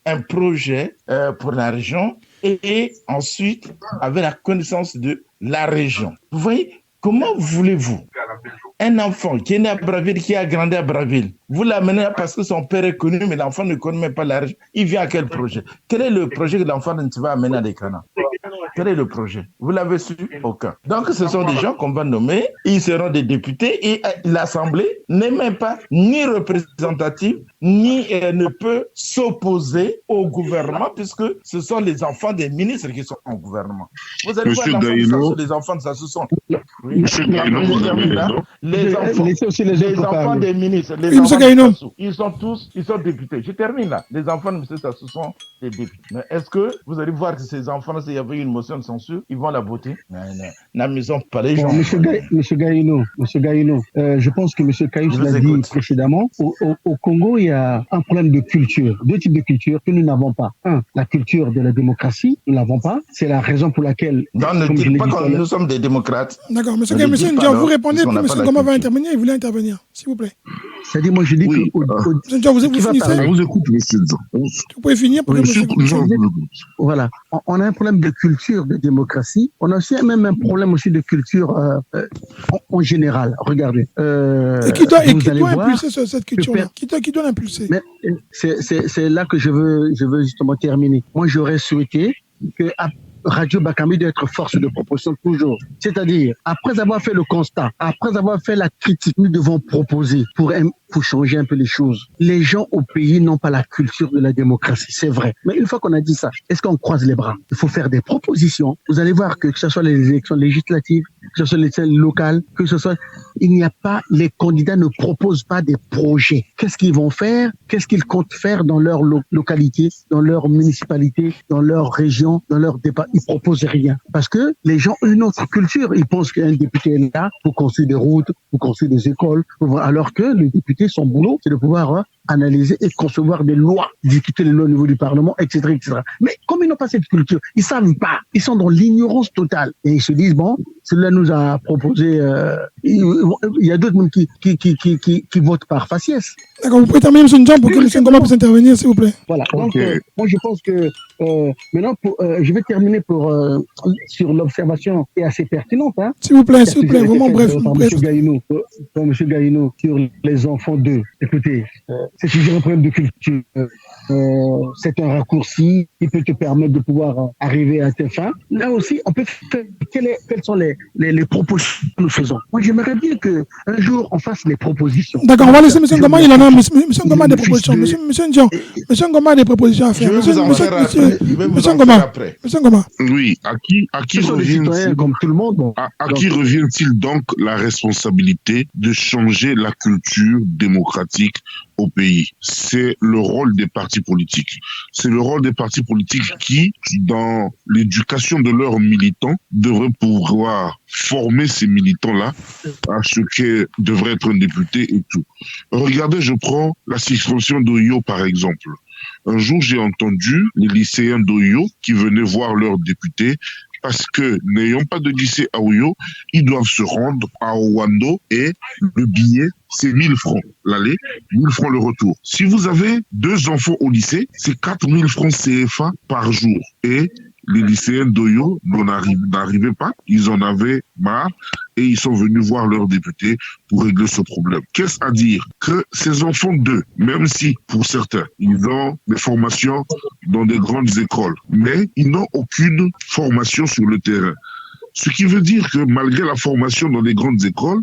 Speaker 5: un projet pour la région et ensuite avec la connaissance de la région. Vous voyez, comment voulez-vous Un enfant qui est né à Brazzaville, qui a grandi à Brazzaville, vous l'amenez parce que son père est connu, mais l'enfant ne connaît même pas la région. Il vient à quel projet? Quel est le projet que l'enfant va amener à l'écran? Quel est le projet? Vous l'avez su? Aucun. Donc, ce sont des gens qu'on va nommer, ils seront des députés et l'Assemblée n'est même pas ni représentative, ni ne peut s'opposer au gouvernement, puisque ce sont les enfants des ministres qui sont en gouvernement. Vous allez
Speaker 3: Monsieur
Speaker 5: voir
Speaker 3: Gaïno,
Speaker 5: les enfants de ça, ce sont...
Speaker 3: Oui. Monsieur Gaïno,
Speaker 5: les enfants des ministres, ils sont députés. Je termine là. Les enfants de M. Sassou sont des députés. Mais est-ce que vous allez voir que ces enfants, s'il y avait une motion de censure, ils vont la voter? N'amusons pas les gens.
Speaker 4: Monsieur Gaïno, je pense que M. Caïs l'a dit précédemment. Au Congo, il y a un problème de culture, 2 types de culture que nous n'avons pas. Un, la culture de la démocratie, nous ne l'avons pas. C'est la raison pour laquelle...
Speaker 5: Non, ne dites pas que nous sommes des démocrates.
Speaker 2: D'accord, monsieur Ndiaye, vous répondez, puis M. Ngoma va intervenir, il voulait intervenir, s'il vous plaît.
Speaker 4: C'est-à-dire, moi je dis
Speaker 2: que... M. Ndiaye, vous finissez?
Speaker 3: On vous écoute, monsieur.
Speaker 2: Vous pouvez finir pour que
Speaker 4: Voilà, on a un problème de culture de démocratie. On a aussi même un problème aussi de culture en général. Regardez.
Speaker 2: Et qui doit impulser cette culture-là? Qui doit l'impulser?
Speaker 4: C'est là que je veux justement terminer. Moi, j'aurais souhaité que Radio Bakambi doit être force de proposition toujours. C'est-à-dire, après avoir fait le constat, après avoir fait la critique, nous devons proposer pour changer un peu les choses. Les gens au pays n'ont pas la culture de la démocratie, c'est vrai. Mais une fois qu'on a dit ça, est-ce qu'on croise les bras? Il faut faire des propositions. Vous allez voir que ce soit les élections législatives, que ce soit les élections locales, que ce soit... Il n'y a pas... Les candidats ne proposent pas des projets. Qu'est-ce qu'ils vont faire? Qu'est-ce qu'ils comptent faire dans leur localité, dans leur municipalité, dans leur région, dans leur département? Ils proposent rien. Parce que les gens ont une autre culture. Ils pensent qu'un député est là pour construire des routes, pour construire des écoles, alors que le député, son boulot, c'est de pouvoir analyser et concevoir des lois, discuter les lois au niveau du Parlement, etc., etc. Mais comme ils n'ont pas cette culture, ils savent pas. Ils sont dans l'ignorance totale. Et ils se disent, bon, celui-là nous a proposé... il y a d'autres même qui votent par faciès.
Speaker 2: D'accord, vous pouvez terminer, M. Ndiaye, pour que M. Ngoma puisse intervenir, s'il vous plaît.
Speaker 4: Voilà. Donc, moi, je pense que... maintenant, je vais terminer sur l'observation qui est assez pertinente. Hein,
Speaker 2: s'il vous plaît, vraiment bref.
Speaker 4: Pour M. Gaïno, sur les enfants d'eux. Écoutez, c'est toujours un problème de culture. C'est un raccourci qui peut te permettre de pouvoir arriver à tes fins. Là aussi, on peut faire quelles sont les propositions que nous faisons. Moi, j'aimerais bien qu'un jour, on fasse les propositions.
Speaker 2: D'accord, on va laisser M. Ngoma, il en a. M. Ngoma a des propositions. M. Ndiaye, M. Ngoma a des propositions à faire. M. Ngoma.
Speaker 3: Oui, à qui revient-il
Speaker 4: comme tout le monde.
Speaker 3: À qui revient-il donc la responsabilité de changer la culture démocratique au pays? C'est le rôle des partis politiques. C'est le rôle des partis politiques qui, dans l'éducation de leurs militants, devraient pouvoir former ces militants-là à ce que devrait être un député et tout. Regardez, je prends la circonscription d'Oyo par exemple. Un jour, j'ai entendu les lycéens d'Oyo qui venaient voir leurs députés parce que, n'ayant pas de lycée à Oyo, ils doivent se rendre à Owando et le billet, c'est 1000 francs l'aller, 1000 francs le retour. Si vous avez 2 enfants au lycée, c'est 4000 francs CFA par jour. Et les lycéens d'Oyo n'arrivaient pas, ils en avaient marre et ils sont venus voir leurs députés pour régler ce problème. Qu'est-ce à dire? Que ces enfants d'eux, même si pour certains, ils ont des formations dans des grandes écoles, mais ils n'ont aucune formation sur le terrain. Ce qui veut dire que malgré la formation dans les grandes écoles,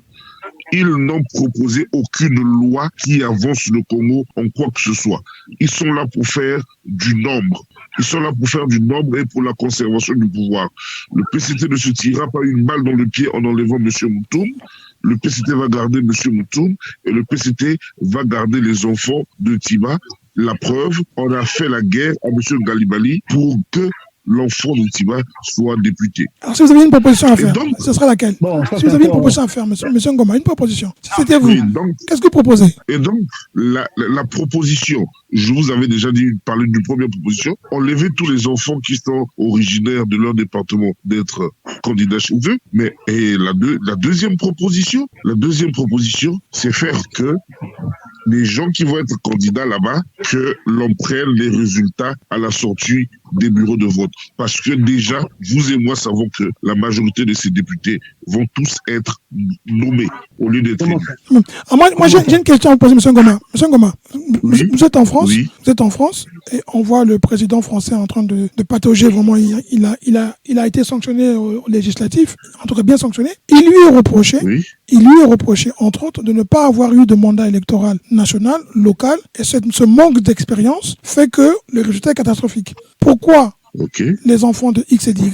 Speaker 3: ils n'ont proposé aucune loi qui avance le Congo en quoi que ce soit. Ils sont là pour faire du nombre. Ils sont là pour faire du nombre et pour la conservation du pouvoir. Le PCT ne se tirera pas une balle dans le pied en enlevant M. Moutoum. Le PCT va garder M. Moutoum et le PCT va garder les enfants de Tiba. La preuve, on a fait la guerre à M. Galibali pour que l'enfant de Tiba soit député.
Speaker 2: Alors, si vous avez une proposition à faire, ce sera laquelle? Si vous avez une proposition à faire, monsieur Ngoma, une proposition. Si c'était vous, qu'est-ce que vous proposez?
Speaker 3: Et donc, la proposition, je vous avais déjà parlé d'une première proposition, enlever tous les enfants qui sont originaires de leur département d'être candidats chez eux. Mais la deuxième proposition, c'est faire que les gens qui vont être candidats là-bas, que l'on prenne les résultats à la sortie des bureaux de vote. Parce que déjà, vous et moi savons que la majorité de ces députés vont tous être nommés au lieu d'être élus.
Speaker 2: Moi j'ai une question à vous poser, M. Ngoma. M. Ngoma,
Speaker 3: Oui.
Speaker 2: vous êtes en France,
Speaker 3: Oui.
Speaker 2: vous êtes en France, et on voit le président français en train de patauger vraiment. Il a été sanctionné au législatif, en tout cas bien sanctionné. Il lui est reproché, entre autres, de ne pas avoir eu de mandat électoral national, local, et ce manque d'expérience fait que le résultat est catastrophique. Pourquoi les enfants de X et d'Y,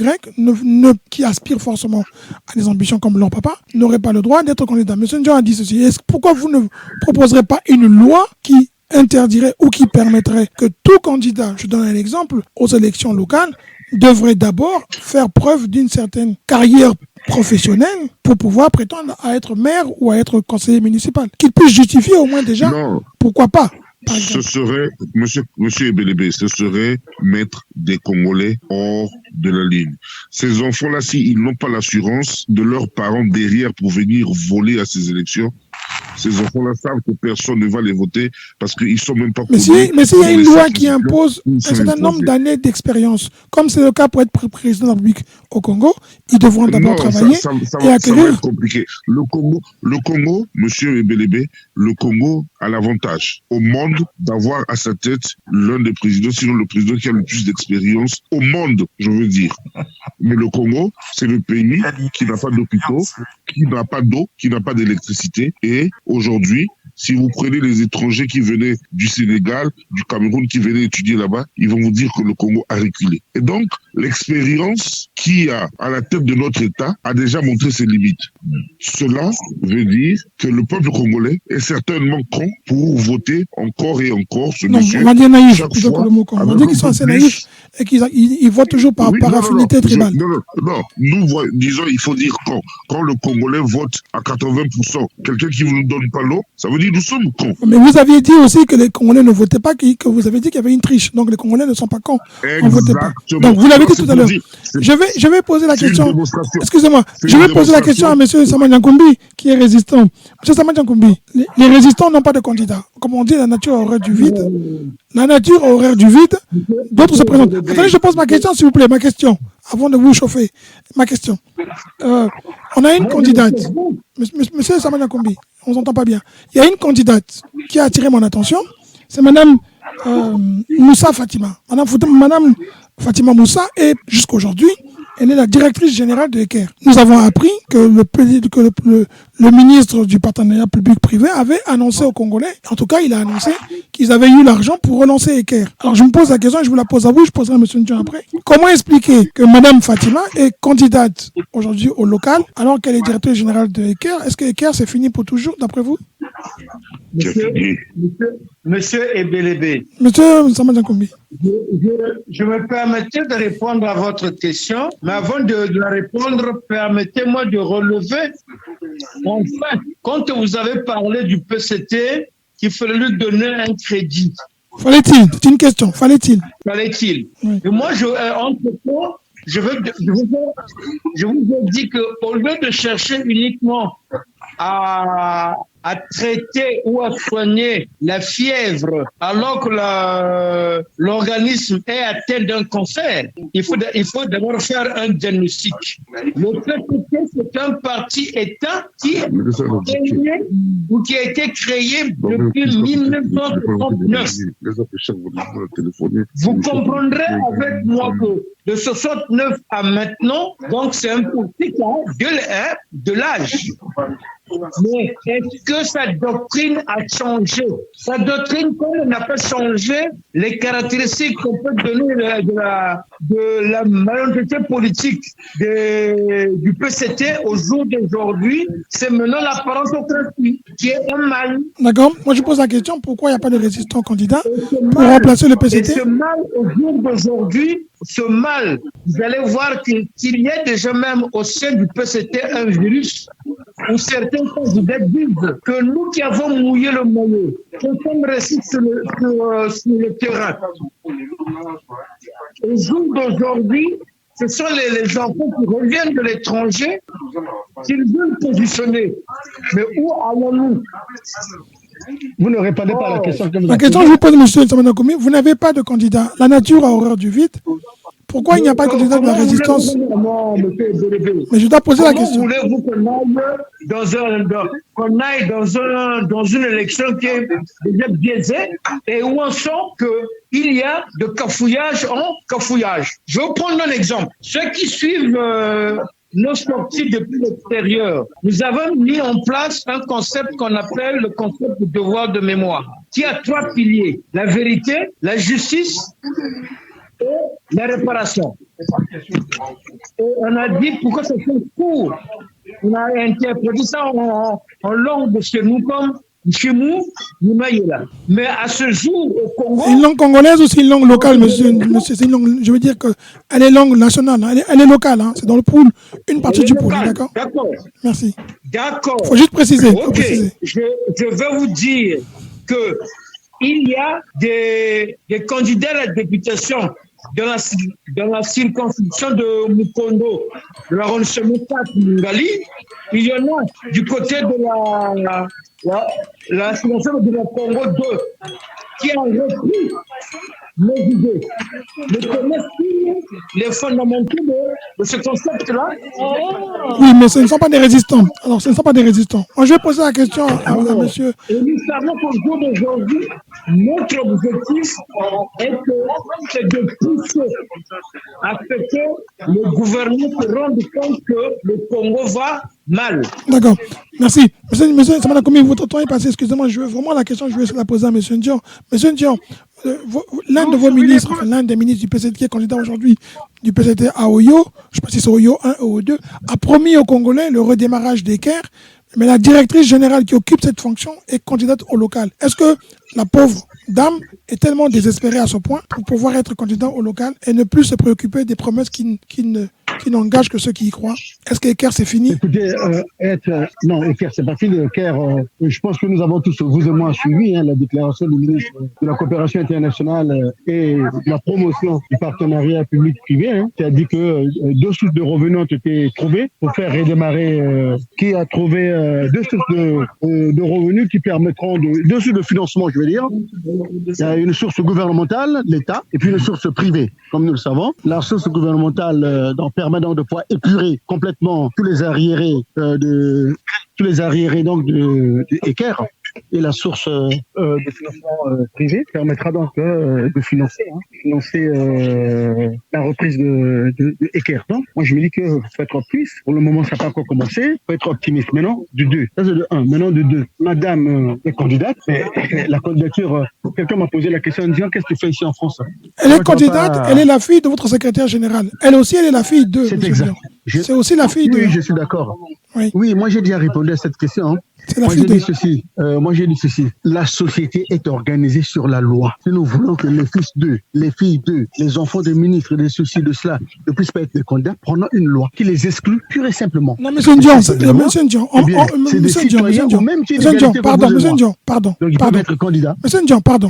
Speaker 2: qui aspirent forcément à des ambitions comme leur papa, n'auraient pas le droit d'être candidats? M. Ndion a dit ceci. Pourquoi vous ne proposerez pas une loi qui interdirait ou qui permettrait que tout candidat, je donne un exemple, aux élections locales, devrait d'abord faire preuve d'une certaine carrière professionnelle pour pouvoir prétendre à être maire ou à être conseiller municipal, qu'il puisse justifier au moins déjà.
Speaker 3: Non.
Speaker 2: Pourquoi pas?
Speaker 3: Ce serait, monsieur Ebelebe, ce serait mettre des Congolais hors de la ligne. Ces enfants-là, s'ils n'ont pas l'assurance de leurs parents derrière pour venir voler à ces élections, ces enfants-là savent que personne ne va les voter parce qu'ils ne sont même pas connus.
Speaker 2: Mais s'il y a une loi qui impose un certain nombre d'années d'expérience, comme c'est le cas pour être président de la République au Congo, ils devront d'abord travailler et acquérir.
Speaker 3: Ça va être compliqué. Le Congo, monsieur Ebelebe, le Congo a l'avantage au monde d'avoir à sa tête l'un des présidents, sinon le président qui a le plus d'expérience au monde, je veux dire. Mais le Congo, c'est le pays qui n'a pas d'hôpitaux, qui n'a pas d'eau, qui n'a pas d'électricité. Et aujourd'hui, si vous prenez les étrangers qui venaient du Sénégal, du Cameroun, qui venaient étudier là-bas, ils vont vous dire que le Congo a reculé. Et donc, l'expérience qui a à la tête de notre État a déjà montré ses limites. Cela veut dire que le peuple congolais est certainement con pour voter encore et encore ce monsieur.
Speaker 2: On va dire naïf, plutôt que le mot con. On va dire qu'ils sont assez naïfs et qu'ils votent toujours par affinité tribale.
Speaker 3: Non, nous, disons, il faut dire quand le Congolais vote à 80%, quelqu'un qui ne nous donne pas l'eau, ça veut dire nous sommes cons.
Speaker 2: Mais vous aviez dit aussi que les Congolais ne votaient pas, que vous avez dit qu'il y avait une triche. Donc les Congolais ne sont pas cons. On ne votait pas. Donc vous l'avez dit tout à l'heure. Je vais poser la question. Excusez-moi. Je vais poser la question à M. Samandiankoumbi, qui est résistant. M. Samandiankoumbi, les résistants n'ont pas de candidat. Comme on dit, la nature aurait du vide. La nature aurait du vide. D'autres se présentent. Attendez, je pose ma question, s'il vous plaît. Ma question, avant de vous chauffer. Ma question. On a une candidate. Monsieur Samandiankoumbi, on ne s'entend pas bien. Il y a une candidate qui a attiré mon attention. C'est Madame Moussa Fatima. Madame Fatima Moussa est, jusqu'aujourd'hui, elle est la directrice générale de ECAIR. Nous avons appris que le ministre du partenariat public-privé avait annoncé aux Congolais, en tout cas il a annoncé qu'ils avaient eu l'argent pour relancer ECAIR. Alors je me pose la question et je vous la pose à vous, je poserai à M. Ndion après. Comment expliquer que Mme Fatima est candidate aujourd'hui au local alors qu'elle est directrice générale de ECAIR? Est-ce que ECAIR c'est fini pour toujours d'après vous?
Speaker 1: Monsieur Ebelebe.
Speaker 2: Monsieur Samandiankoumbi.
Speaker 1: Je me permettais de répondre à votre question, mais avant de la répondre, permettez-moi de relever, enfin, quand vous avez parlé du PCT, qu'il fallait lui donner un crédit.
Speaker 2: Fallait-il? C'est une question. Fallait-il?
Speaker 1: Fallait-il?
Speaker 2: Oui.
Speaker 1: Et moi, entre-temps, je vous ai dit qu'au lieu de chercher uniquement à traiter ou à soigner la fièvre alors que l'organisme est atteint d'un cancer, il faut d'abord faire un diagnostic. Le PCT, c'est un parti État qui a été créé depuis 1969. Vous comprendrez avec moi que de 69 à maintenant, donc c'est un parti qui a de l'âge. Mais est-ce que sa doctrine a changé? Sa doctrine, comme elle n'a pas changé, les caractéristiques qu'on peut donner de la majorité politique du PCT au jour d'aujourd'hui, c'est maintenant l'apparence autocratique, qui est un mal.
Speaker 2: D'accord. Moi, je pose la question, pourquoi il n'y a pas de résistant candidat pour remplacer le PCT?
Speaker 1: Et ce mal, au jour d'aujourd'hui, ce mal, vous allez voir qu'il y a déjà même au sein du PCT un virus où certains candidats disent que nous qui avons mouillé le maillot, nous sommes restés sur le terrain. Au jour d'aujourd'hui, ce sont les enfants qui reviennent de l'étranger qu'ils veulent positionner. Mais où allons-nous?
Speaker 4: Vous ne répondez pas à la question que vous
Speaker 2: La
Speaker 4: avez
Speaker 2: question que je vous pose, monsieur Nsamana Komi, vous n'avez pas de candidat. La nature a horreur du vide. Pourquoi il n'y a pas de candidat de la résistance? Mais je dois poser la question.
Speaker 1: Comment voulez-vous qu'on aille dans une élection qui est déjà biaisée et où on sent qu'il y a de cafouillage en cafouillage? Je vais prendre un exemple. Ceux qui suivent nos sorties depuis l'extérieur, nous avons mis en place un concept qu'on appelle le concept du devoir de mémoire, qui a 3 piliers: la vérité, la justice et la réparation. Et on a dit pourquoi c'est un cours. On a interprété ça en langue de chez nous comme Chimou, Nimaïla. Mais à ce jour, au Congo.
Speaker 2: C'est une langue congolaise ou c'est une langue locale, monsieur? C'est une langue, je veux dire qu'elle est langue nationale, hein. Elle est locale, hein. C'est dans le pool, une partie du pool, d'accord?
Speaker 1: D'accord.
Speaker 2: Merci.
Speaker 1: D'accord.
Speaker 2: Il faut juste préciser.
Speaker 1: Ok. Je vais vous dire que il y a des candidats à la députation dans la circonscription de Mukondo, de l'arrondissement 4 Ngali. Il y en a du côté de la circonscription de la Congo 2 qui a repris mes idées. Mais connaissent les fondamentaux de ce concept-là?
Speaker 2: Oui, mais ce ne sont pas des résistants. Alors, ce ne sont pas des résistants. Moi, je vais poser la question à monsieur.
Speaker 1: Et nous savons qu'au jour d'aujourd'hui, notre objectif c'est de pousser à ce que le gouvernement se rende compte que le Congo va mal.
Speaker 2: D'accord. Merci. Monsieur Nsamana Komi, votre temps est passé. Excusez-moi, je veux vraiment la question, je vais la poser à monsieur Ndion. Monsieur Ndion, l'un de vos ministres, enfin, l'un des ministres du PCT qui est candidat aujourd'hui du PCT à Oyo, je ne sais pas si c'est Oyo 1 ou Oyo 2, a promis aux Congolais le redémarrage des Caire, mais la directrice générale qui occupe cette fonction est candidate au local. Est-ce que la pauvre dame est tellement désespérée à ce point pour pouvoir être candidat au local et ne plus se préoccuper des promesses qui n'engagent que ceux qui y croient? Est-ce que Caire c'est fini?
Speaker 4: Écoutez, non, Caire c'est pas fini. Caire, je pense que nous avons tous, vous et moi, suivi la déclaration du ministre de la coopération internationale et la promotion du partenariat public-privé, qui a dit que 2 sources de revenus ont été trouvées pour faire redémarrer, qui a trouvé 2 sources de revenus qui permettront 2 sources de financement, je veux dire. Il y a une source gouvernementale, l'État, et puis une source privée, comme nous le savons. La source gouvernementale permettant de pouvoir épurer complètement tous les arriérés donc de Eker, et la source de financement privé permettra donc de financer la reprise de Eker. Donc, moi je me dis que faut être optimiste. Pour le moment, ça n'a pas encore commencé. Faut être optimiste. Maintenant, du 2. Ça c'est de 1. Maintenant, de 2. Madame est candidate, mais la candidature, quelqu'un m'a posé la question en disant qu'est-ce que tu fais ici en France?
Speaker 2: Elle est candidate, elle est la fille de votre secrétaire général. Elle aussi, elle est la fille de.
Speaker 4: C'est exact.
Speaker 2: C'est aussi la fille de.
Speaker 4: Oui, je suis d'accord. Oui, moi j'ai déjà répondu à cette question. Moi j'ai dit ceci. La société est organisée sur la loi. Si nous voulons que les fils d'eux, les filles d'eux, les enfants des ministres, des ceci, de cela, ne puissent pas être des candidats, prenons une loi qui les exclut pure et simplement.
Speaker 2: Non, monsieur Ndion, pardon.
Speaker 4: Donc ils peuvent être candidats.
Speaker 2: Monsieur Ndion, pardon.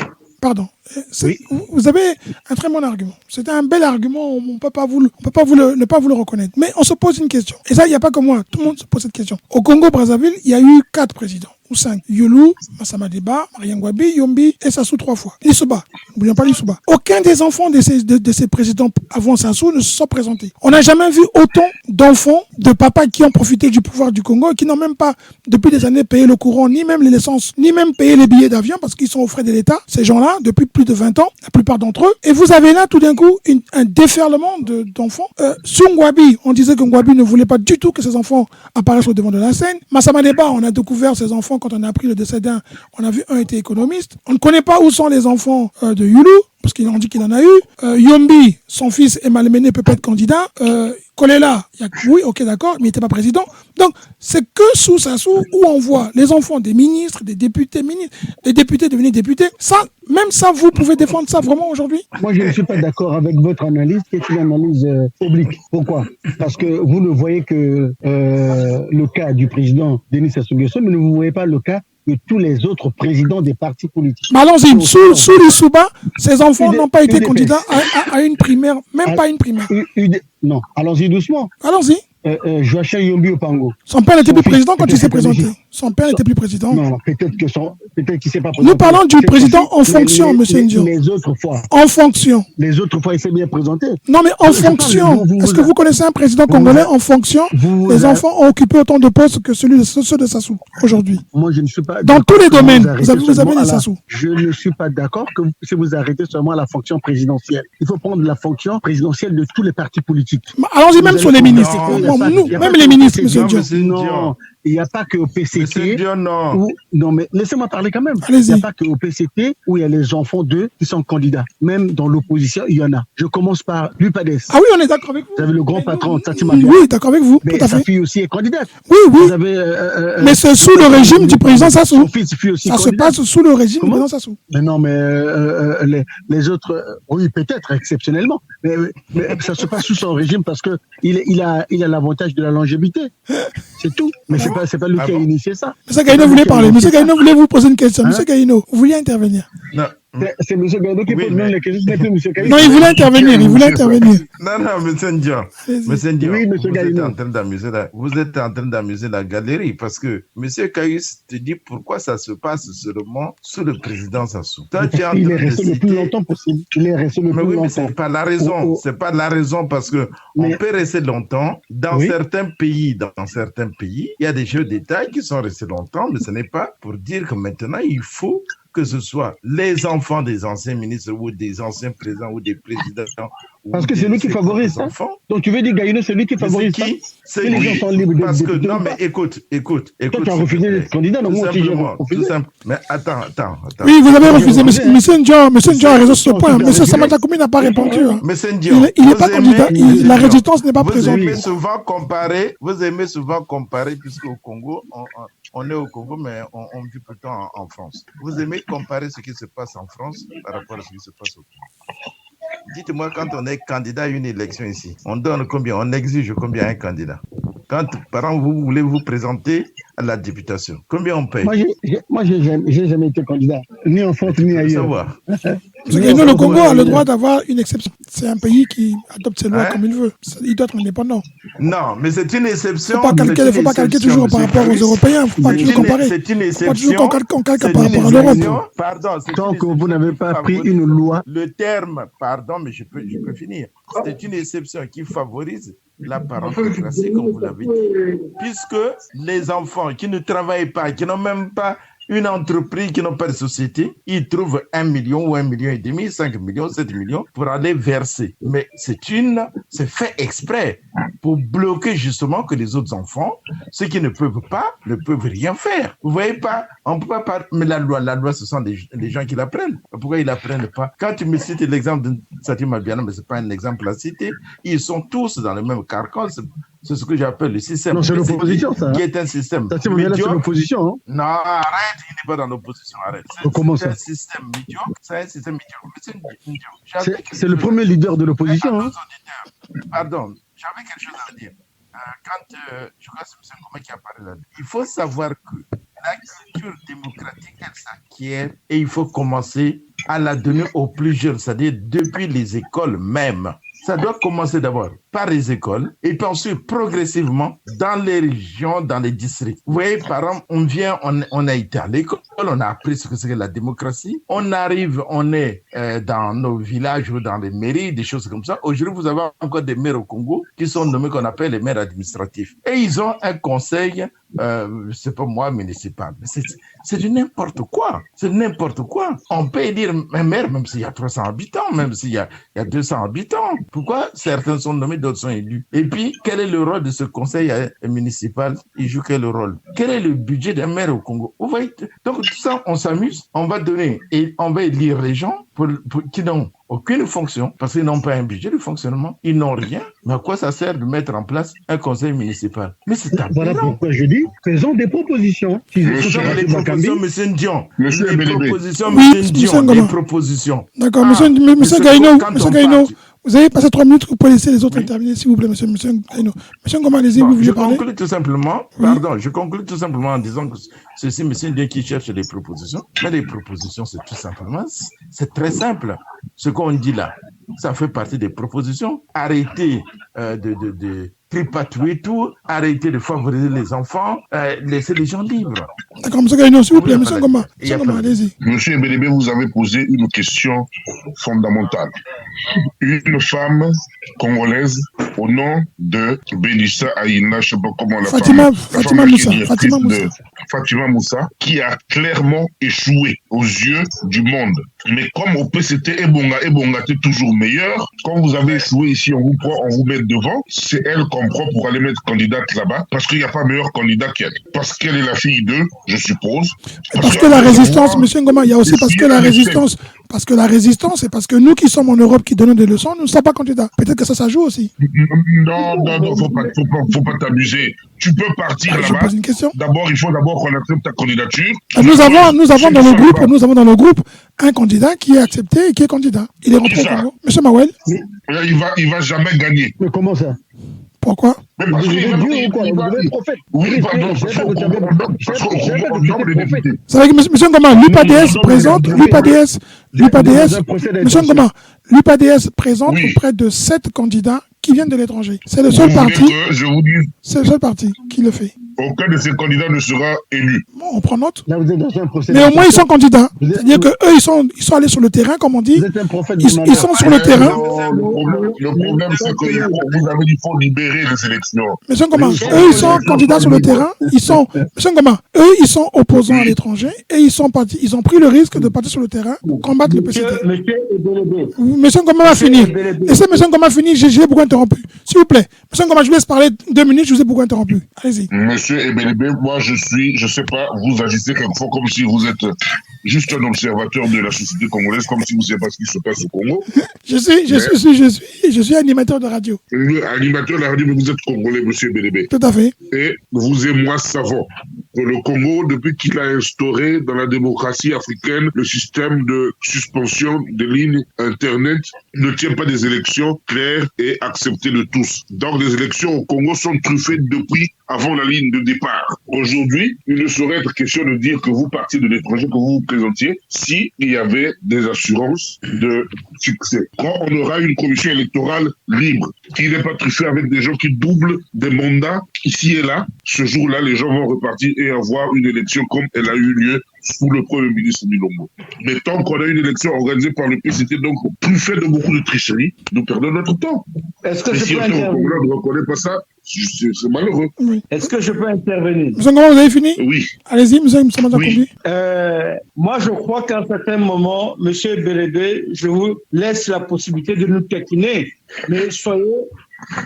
Speaker 4: Oui.
Speaker 2: Vous avez un très bon argument. C'était un bel argument. On ne peut pas ne pas vous le reconnaître. Mais on se pose une question. Et ça, il n'y a pas que moi. Tout le monde se pose cette question. Au Congo-Brazzaville, il y a eu 4 présidents. Ou 5. Youlou, Massama Deba, Mariangwabi, Yombi et Sassou 3 fois. Lissouba. N'oublions pas Lissouba. Aucun des enfants de ces présidents avant Sassou ne se sont présentés. On n'a jamais vu autant d'enfants, de papas qui ont profité du pouvoir du Congo et qui n'ont même pas, depuis des années, payé le courant, ni même les licences, ni même payé les billets d'avion parce qu'ils sont aux frais de l'État. Ces gens-là, depuis plus de 20 ans, la plupart d'entre eux. Et vous avez là, tout d'un coup, un déferlement d'enfants. Sur Ngwabi, on disait que Ngwabi ne voulait pas du tout que ses enfants apparaissent au devant de la scène. Massama Deba, on a découvert ses enfants quand on a appris le décès d'un. On a vu un était économiste. On ne connaît pas où sont les enfants de Youlou, parce qu'ils ont dit qu'il en a eu. Yombi, son fils est malmené, peut pas être candidat. Kolela, oui, ok, d'accord, mais il n'était pas président. Donc, c'est que sous Sassou où on voit les enfants des ministres, des députés devenir députés. Ça, même ça, vous pouvez défendre ça vraiment aujourd'hui?
Speaker 4: Moi, je ne suis pas d'accord avec votre analyse, qui est une analyse oblique. Pourquoi? Parce que vous ne voyez que le cas du président Denis Sassou Nguesso, mais vous ne voyez pas le cas de tous les autres présidents des partis politiques.
Speaker 2: Mais allons-y, sous Lissouba, ces enfants n'ont pas été candidats à une primaire, même pas une primaire.
Speaker 4: Non, allons-y doucement.
Speaker 2: Allons-y.
Speaker 4: Joachim Yombi Opango.
Speaker 2: Son père n'était plus président quand il s'est présenté. Son père n'était plus président.
Speaker 4: Non, peut-être qu'il ne s'est pas présenté.
Speaker 2: Nous parlons du président en fonction, M. Ndion.
Speaker 4: Les autres fois.
Speaker 2: En fonction.
Speaker 4: Les autres fois, il s'est bien présenté.
Speaker 2: Non, mais en fonction. Est-ce que vous connaissez un président congolais en fonction? Les enfants ont occupé autant de postes que ceux de Sassou aujourd'hui.
Speaker 4: Moi, je ne suis pas.
Speaker 2: Dans tous les domaines, vous avez les Sassou.
Speaker 4: Je ne suis pas d'accord que si vous arrêtez seulement à la fonction présidentielle. Il faut prendre la fonction présidentielle de tous les partis politiques.
Speaker 2: Allons-y même sur les ministres. Même les ministres, M. Ndion.
Speaker 4: Non, il n'y a pas que au PCT. Non, mais laissez-moi parler quand même. Il n'y a pas que au PCT où il y a les enfants d'eux qui sont candidats. Même dans l'opposition, il y en a. Je commence par l'UPADES.
Speaker 2: Ah oui, on est d'accord avec vous.
Speaker 4: Vous avez le grand patron, Tati Mabia.
Speaker 2: Oui, d'accord avec vous.
Speaker 4: Mais
Speaker 2: tout à fait.
Speaker 4: sa fille aussi est candidate.
Speaker 2: Oui, oui.
Speaker 4: Vous avez,
Speaker 2: mais c'est sous le régime du président Sassou.
Speaker 4: Son fils fut aussi
Speaker 2: ça
Speaker 4: candidat.
Speaker 2: se passe sous le régime du président Sassou.
Speaker 4: Mais non, mais les autres, oui, peut-être exceptionnellement. Mais ça se passe sous son régime parce que il a l'avantage de la longévité. C'est tout. Mais c'est pas lui qui a initié ça.
Speaker 2: M. Gaïno voulait parler. M. Gaïno voulait vous poser une question. M. Gaïno, vous vouliez intervenir?
Speaker 5: Non.
Speaker 4: C'est M. Gaïno qui pose même les questions. C'est plus M. Gaïno.
Speaker 2: Non, il voulait intervenir.
Speaker 5: Non, M. Ndion. M. Ndion,
Speaker 4: oui,
Speaker 5: vous êtes en train d'amuser la galerie parce que M. Kayus te dit pourquoi ça se passe seulement sous le président Sassou. Toi, tu es en train
Speaker 4: Il est resté
Speaker 5: de
Speaker 4: le plus longtemps possible. Il est resté le plus longtemps.
Speaker 5: Mais c'est pas la raison. C'est pas la raison parce que on peut rester longtemps dans certains pays. Dans certains pays, il y a des jeux d'État qui sont restés longtemps, mais ce n'est pas pour dire que maintenant il faut que ce soit les enfants des anciens ministres ou des anciens présidents ou des présidents.
Speaker 4: Parce que c'est lui qui favorise ça. Donc tu veux dire Gaïno, c'est lui qui favorise ça.
Speaker 5: C'est lui.
Speaker 4: Les gens sont libres
Speaker 5: parce que non, mais écoute.
Speaker 4: Toi, tu as refusé d'être candidat, donc moi aussi j'ai refusé.
Speaker 5: Mais attends.
Speaker 2: Oui, vous avez refusé. M. Ndion a raison sur ce point. M. Samata Koumi n'a pas répondu. Il n'est pas candidat. La résistance n'est pas présente.
Speaker 5: Vous aimez souvent comparer, puisque au Congo, on est au Congo, mais on vit plutôt en France. Vous aimez comparer ce qui se passe en France par rapport à ce qui se passe au Congo. Dites-moi, quand on est candidat à une élection ici, on donne combien? On exige combien à un candidat? Quand, par exemple, vous voulez vous présenter à la députation, combien on paye?
Speaker 4: Moi, j'ai jamais été candidat, ni en France, ni ailleurs.
Speaker 2: Le Congo a le droit d'avoir une exception. C'est un pays qui adopte ses lois comme il veut. Il doit être indépendant.
Speaker 5: Non, mais c'est une exception.
Speaker 2: Il ne faut pas calquer toujours par rapport aux Européens. Il ne faut pas toujours comparer.
Speaker 5: C'est une exception.
Speaker 2: Pas toujours qu'on calque par rapport à l'Europe.
Speaker 5: Pardon.
Speaker 4: Tant que vous n'avez pas pris une loi.
Speaker 5: Le terme, pardon, mais je peux finir. C'est une exception qui favorise la parentocratie, comme vous l'avez dit. Puisque les enfants qui ne travaillent pas, qui n'ont même pas une entreprise, qui n'ont pas de société, ils trouvent 1 million ou 1,5 million, 5 millions, 7 millions pour aller verser. Mais c'est fait exprès pour bloquer justement que les autres enfants, ceux qui ne peuvent pas, ne peuvent rien faire. Vous voyez pas, on peut pas, mais la loi, ce sont les gens qui l'apprennent. Pourquoi ils l'apprennent pas? Quand tu me cites l'exemple de Tati Mabia, mais c'est pas un exemple à citer, ils sont tous dans le même carcan. C'est ce que j'appelle le système.
Speaker 4: Non, c'est l'opposition, ça.
Speaker 5: Qui est un système.
Speaker 4: Ça, c'est l'opposition, hein?
Speaker 5: Non, arrête, il n'est pas dans l'opposition, arrête. C'est un système médiocre. C'est un système médiocre.
Speaker 4: C'est le premier leader de l'opposition, hein?
Speaker 5: Pardon, j'avais quelque chose à dire. Quand je crois que c'est M. Ngoma qui a parlé là, il faut savoir que la culture démocratique, elle s'acquiert et il faut commencer à la donner aux plus jeunes, c'est-à-dire depuis les écoles même. Ça doit commencer d'abord par les écoles et puis ensuite progressivement dans les régions, dans les districts. Vous voyez, par exemple, on a été à l'école, on a appris ce que c'est que la démocratie. On arrive, on est dans nos villages ou dans les mairies, des choses comme ça. Aujourd'hui, vous avez encore des maires au Congo qui sont nommés qu'on appelle les maires administratifs. Et ils ont un conseil, c'est pas moi, municipal. C'est du n'importe quoi. C'est n'importe quoi. On peut dire un maire, même s'il y a 300 habitants, même s'il y a 200 habitants. Pourquoi certains sont nommés, d'autres sont élus? Et puis, quel est le rôle de ce conseil municipal? Il joue quel rôle? Quel est le budget d'un maire au Congo? Vous voyez? Donc, tout ça, on s'amuse, on va donner et on va élire les gens qui n'ont aucune fonction, parce qu'ils n'ont pas un budget de fonctionnement, ils n'ont rien. Mais à quoi ça sert de mettre en place un conseil municipal? Mais c'est aberrant.
Speaker 4: Voilà pourquoi je dis, faisons des propositions.
Speaker 5: Les propositions, M. Ndion. Les propositions.
Speaker 2: D'accord, monsieur Gaïno, vous avez passé 3 minutes, vous pouvez laisser les autres intervenir, s'il vous plaît, monsieur Gaïno. Monsieur Ngoma, allez-y, vous voulez parler?
Speaker 5: Je conclue tout simplement en disant que ceci, monsieur Ndion qui cherche les propositions, mais les propositions, c'est tout simplement, c'est très simple. Ce qu'on dit là, ça fait partie des propositions. Arrêtez de tripatouiller tout, arrêter de favoriser les enfants, laisser les gens libres.
Speaker 2: D'accord, M. Gagnon, s'il vous plaît, M. Ngoma. Allez-y.
Speaker 3: Monsieur Ebelebe, vous avez posé une question fondamentale. Une femme congolaise au nom de Bélissa Aïna, je ne sais pas comment la Fatima Moussa, qui a clairement échoué aux yeux du monde. Mais comme au PCT Ebonga est toujours meilleur, quand vous avez échoué ici, on vous prend, on vous met devant, c'est elle qu'on prend pour aller mettre candidate là-bas, parce qu'il n'y a pas meilleur candidat qu'elle. Parce qu'elle est la fille d'eux, je suppose.
Speaker 2: Parce que la résistance, M. Ngoma, il y a aussi parce que la résistance, c'est parce que nous qui sommes en Europe, qui donnons des leçons, nous ne sommes pas candidats. Peut-être que ça joue aussi.
Speaker 3: Non, faut pas t'amuser. Tu peux partir là-bas.
Speaker 2: Je pose une question.
Speaker 3: D'abord, il faut qu'on accepte ta candidature.
Speaker 2: Nous avons dans le groupe un candidat qui est accepté et qui est candidat. Il est rentré au Congo. Monsieur Mawel.
Speaker 3: Il va jamais gagner.
Speaker 4: Mais comment ça?
Speaker 2: Pourquoi?
Speaker 3: Mais parce qu'il va prophète. Oui, pardon, parce qu'on est député.
Speaker 2: C'est vrai que M. Ngoma, l'UPADS présente, M. Ngoma, l'UPADS présente auprès de 7 candidats qui viennent de l'étranger. C'est le seul parti. C'est le seul parti qui le fait.
Speaker 3: Aucun de ces candidats ne sera élu.
Speaker 2: Bon, on prend note.
Speaker 4: Là, vous êtes dans un procès.
Speaker 2: Mais au moins, ils sont candidats. C'est-à-dire qu'eux, ils sont allés sur le terrain, comme on dit.
Speaker 4: Vous êtes un prophète.
Speaker 2: Ils sont sur le terrain.
Speaker 3: Le problème, c'est que vous avez dit qu'il faut libérer les élections.
Speaker 2: Monsieur Ngoma, eux, ils sont candidats sur le terrain. Monsieur Ngoma, eux, ils sont opposants à l'étranger et ils ont pris le risque de partir sur le terrain pour combattre le PCT. Monsieur Ngoma va finir. Laissez Monsieur Ngoma finir, j'ai beaucoup interrompu. S'il vous plaît. Monsieur Ngoma, je vous laisse parler 2 minutes, je vous ai beaucoup interrompu. Allez-y.
Speaker 3: Monsieur Ebelebe, moi je sais pas, vous agissez quelquefois comme si vous êtes juste un observateur de la société congolaise, comme si vous ne savez pas ce qui se passe au Congo.
Speaker 2: Je suis animateur de radio.
Speaker 3: Animateur de radio, mais vous êtes congolais, monsieur Ebelebe.
Speaker 2: Tout à fait.
Speaker 3: Et vous et moi savons que le Congo, depuis qu'il a instauré dans la démocratie africaine le système de suspension des lignes Internet, ne tient pas des élections claires et acceptées de tous. Donc les élections au Congo sont truffées depuis avant la ligne de départ. Aujourd'hui, il ne saurait être question de dire que vous partiez de l'étranger, que vous vous présentiez, s'il y avait des assurances de succès. Quand on aura une commission électorale libre, qui n'est pas truffée avec des gens qui doublent des mandats ici et là, ce jour-là, les gens vont repartir et avoir une élection comme elle a eu lieu sous le Premier ministre Milongo. Mais tant qu'on a une élection organisée par le PCT, donc plus fait de beaucoup de tricheries, nous perdons notre temps.
Speaker 1: Est-ce que
Speaker 3: et
Speaker 1: je
Speaker 3: si
Speaker 1: peux
Speaker 3: on ne reconnaît pas ça, c'est malheureux.
Speaker 2: Oui.
Speaker 1: Est-ce que je peux intervenir?
Speaker 2: Monsieur Ngoma, vous avez fini?
Speaker 3: Oui.
Speaker 2: Allez-y, monsieur Moussa
Speaker 3: Oui.
Speaker 1: Moi, je crois qu'à un certain moment, monsieur Belébé, je vous laisse la possibilité de nous taquiner, mais soyez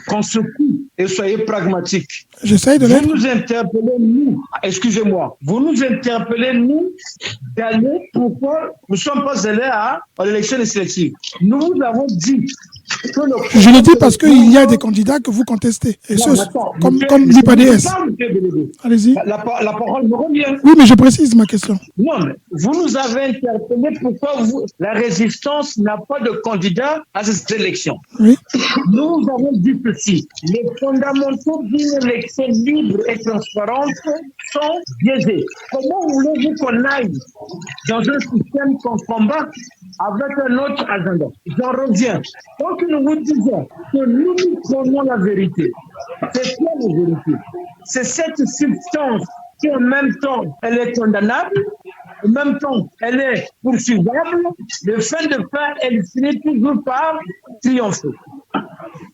Speaker 1: constructifs et soyez pragmatiques.
Speaker 2: J'essaye de l'être.
Speaker 1: Vous nous interpellez, nous, excusez-moi, vous nous interpellez, nous, d'aller, pourquoi nous ne sommes pas allés à l'élection législative. Nous vous avons dit que
Speaker 2: je le dis parce qu'il y a des candidats que vous contestez. Et ceux, comme l'UPADS. Allez-y.
Speaker 1: La parole me revient.
Speaker 2: Oui, mais je précise ma question.
Speaker 1: Non, mais vous nous avez interpellé pourquoi la résistance n'a pas de candidat à cette élection.
Speaker 2: Oui.
Speaker 1: Nous avons dit ceci. Les fondamentaux d'une élection libre et transparente sont biaisés. Comment voulez-vous qu'on aille dans un système qu'on combat avec un autre agenda? J'en reviens. Donc nous vous disons que nous prenons la vérité. C'est quoi la vérité? C'est cette substance qui en même temps elle est condamnable, en même temps elle est poursuivable, de fin de fin elle finit toujours par triompher.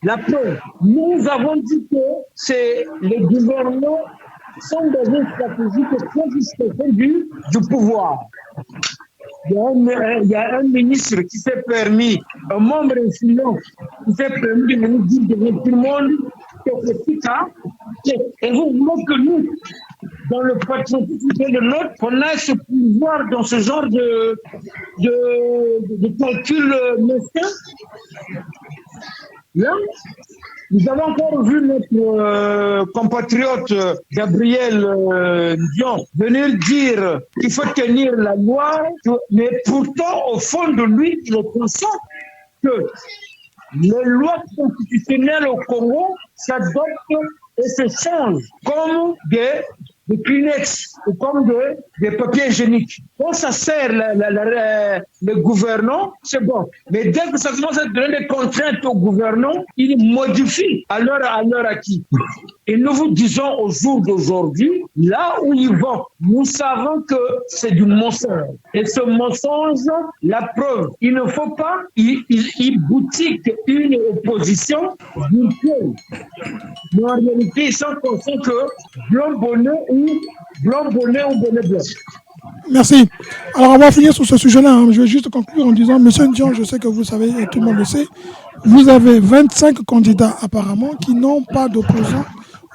Speaker 1: La preuve, nous avons dit que c'est les gouvernements sont dans une stratégie de transition du pouvoir. Il y a un ministre qui s'est permis, un membre influent qui s'est permis de nous dire devant tout le monde que c'est tout ça. Et vous voulez que nous, dans le patriotisme de l'autre, qu'on ait ce pouvoir dans ce genre de calcul mesquin. Là, nous avons encore vu notre compatriote Gabriel Dion venir dire qu'il faut tenir la loi, mais pourtant, au fond de lui, il est conscient que les lois constitutionnelles au Congo s'adoptent et se changent comme des de Kleenex ou comme des papiers hygiéniques. Quand ça sert le gouvernant, c'est bon. Mais dès que ça commence à donner des contraintes au gouvernant, il modifie à leur acquis. Et nous vous disons au jour d'aujourd'hui, là où ils vont, nous savons que c'est du mensonge. Et ce mensonge, la preuve, il ne faut pas, il boutique une opposition virtuelle. Mais en réalité, ils sont conscients que blanc bonnet ou bonnet blanc.
Speaker 2: Merci. Alors, on va finir sur ce sujet-là. Hein. Je vais juste conclure en disant, Monsieur Ndian, je sais que vous savez, et tout le monde le sait, vous avez 25 candidats apparemment qui n'ont pas d'opposants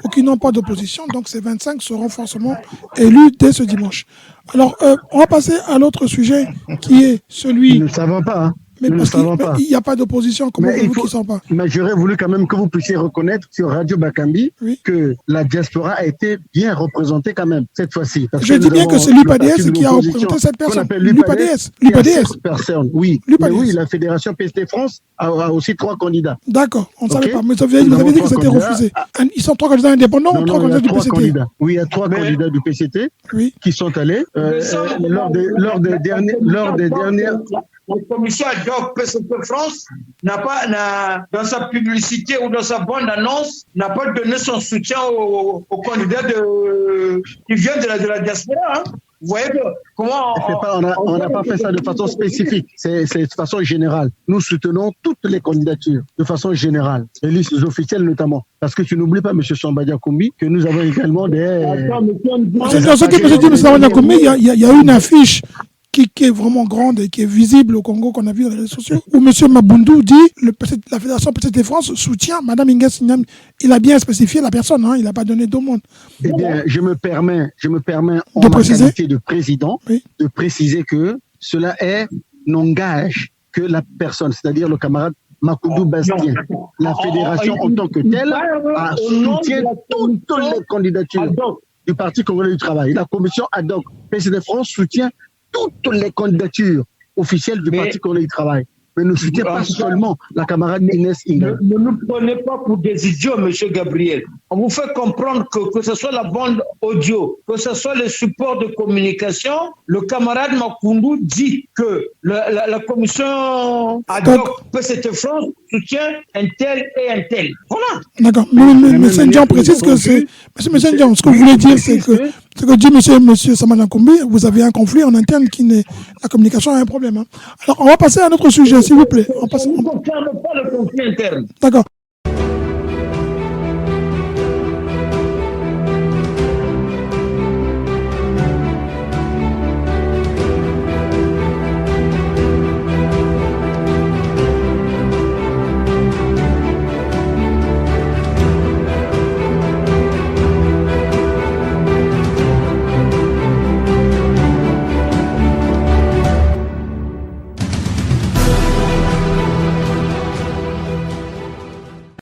Speaker 2: ou qui n'ont pas d'opposition. Donc, ces 25 seront forcément élus dès ce dimanche. Alors, on va passer à l'autre sujet qui est celui...
Speaker 4: Nous ne savons pas, hein.
Speaker 2: Mais parce qu'il n'y a pas d'opposition, comment vous qui ne sont pas?
Speaker 4: Mais j'aurais voulu quand même que vous puissiez reconnaître sur Radio Bakambi que la diaspora a été bien représentée quand même cette fois-ci.
Speaker 2: Je dis bien que c'est l'UPADS qui a représenté cette personne. L'UPADS.
Speaker 4: Personne, oui. Mais oui, la Fédération PST France a aussi 3 candidats.
Speaker 2: D'accord, on ne savait pas. Mais vous avez dit que c'était refusé. Ils sont 3 candidats indépendants ou 3 candidats du PCT?
Speaker 4: Oui, il y a 3 candidats du PCT qui sont allés lors des dernières...
Speaker 1: La commission ad hoc PCT France n'a pas, dans sa publicité ou dans sa bande-annonce, n'a pas donné son soutien aux candidats qui viennent de la diaspora. Hein. Vous voyez comment
Speaker 4: on n'a pas fait ça de façon spécifique, c'est de façon générale. Nous soutenons toutes les candidatures de façon générale, les listes officielles notamment. Parce que tu n'oublies pas, M. Sambadja Koumbi, que nous avons également des...
Speaker 2: C'est ce que je dis, M. Sambadja Koumbi, il y a une affiche qui est vraiment grande et qui est visible au Congo, qu'on a vu dans les réseaux sociaux, où M. Mabundu dit la Fédération PCT France soutient Mme Inges Niam. Il a bien spécifié la personne, hein, il n'a pas donné deux mondes.
Speaker 4: Eh bien, je me permets en ma qualité de président, de préciser que cela n'engage que la personne, c'est-à-dire le camarade Makoudou Bastien. La fédération en tant que telle soutient toutes les candidatures du Parti congolais du travail. La commission ad hoc PCT France soutient toutes les candidatures officielles du Parti congolais du travail. Mais ne soutient pas seulement la camarade Inès Inga.
Speaker 1: Ne nous prenez pas pour des idiots, M. Gabriel. On vous fait comprendre que ce soit la bande audio, que ce soit les supports de communication, le camarade Makoundou dit que la commission ad hoc PCT France soutient un tel et un tel. Voilà.
Speaker 2: D'accord. Mais M. Ndian précise que c'est... M. Ndian, ce que vous voulez dire, c'est que ce que dit M. Sambadja Koumbi, vous avez un conflit en interne qui n'est... La communication a un problème. Hein. Alors, on va passer à un autre sujet, s'il vous plaît.
Speaker 1: On ne concerne pas le conflit interne.
Speaker 2: D'accord.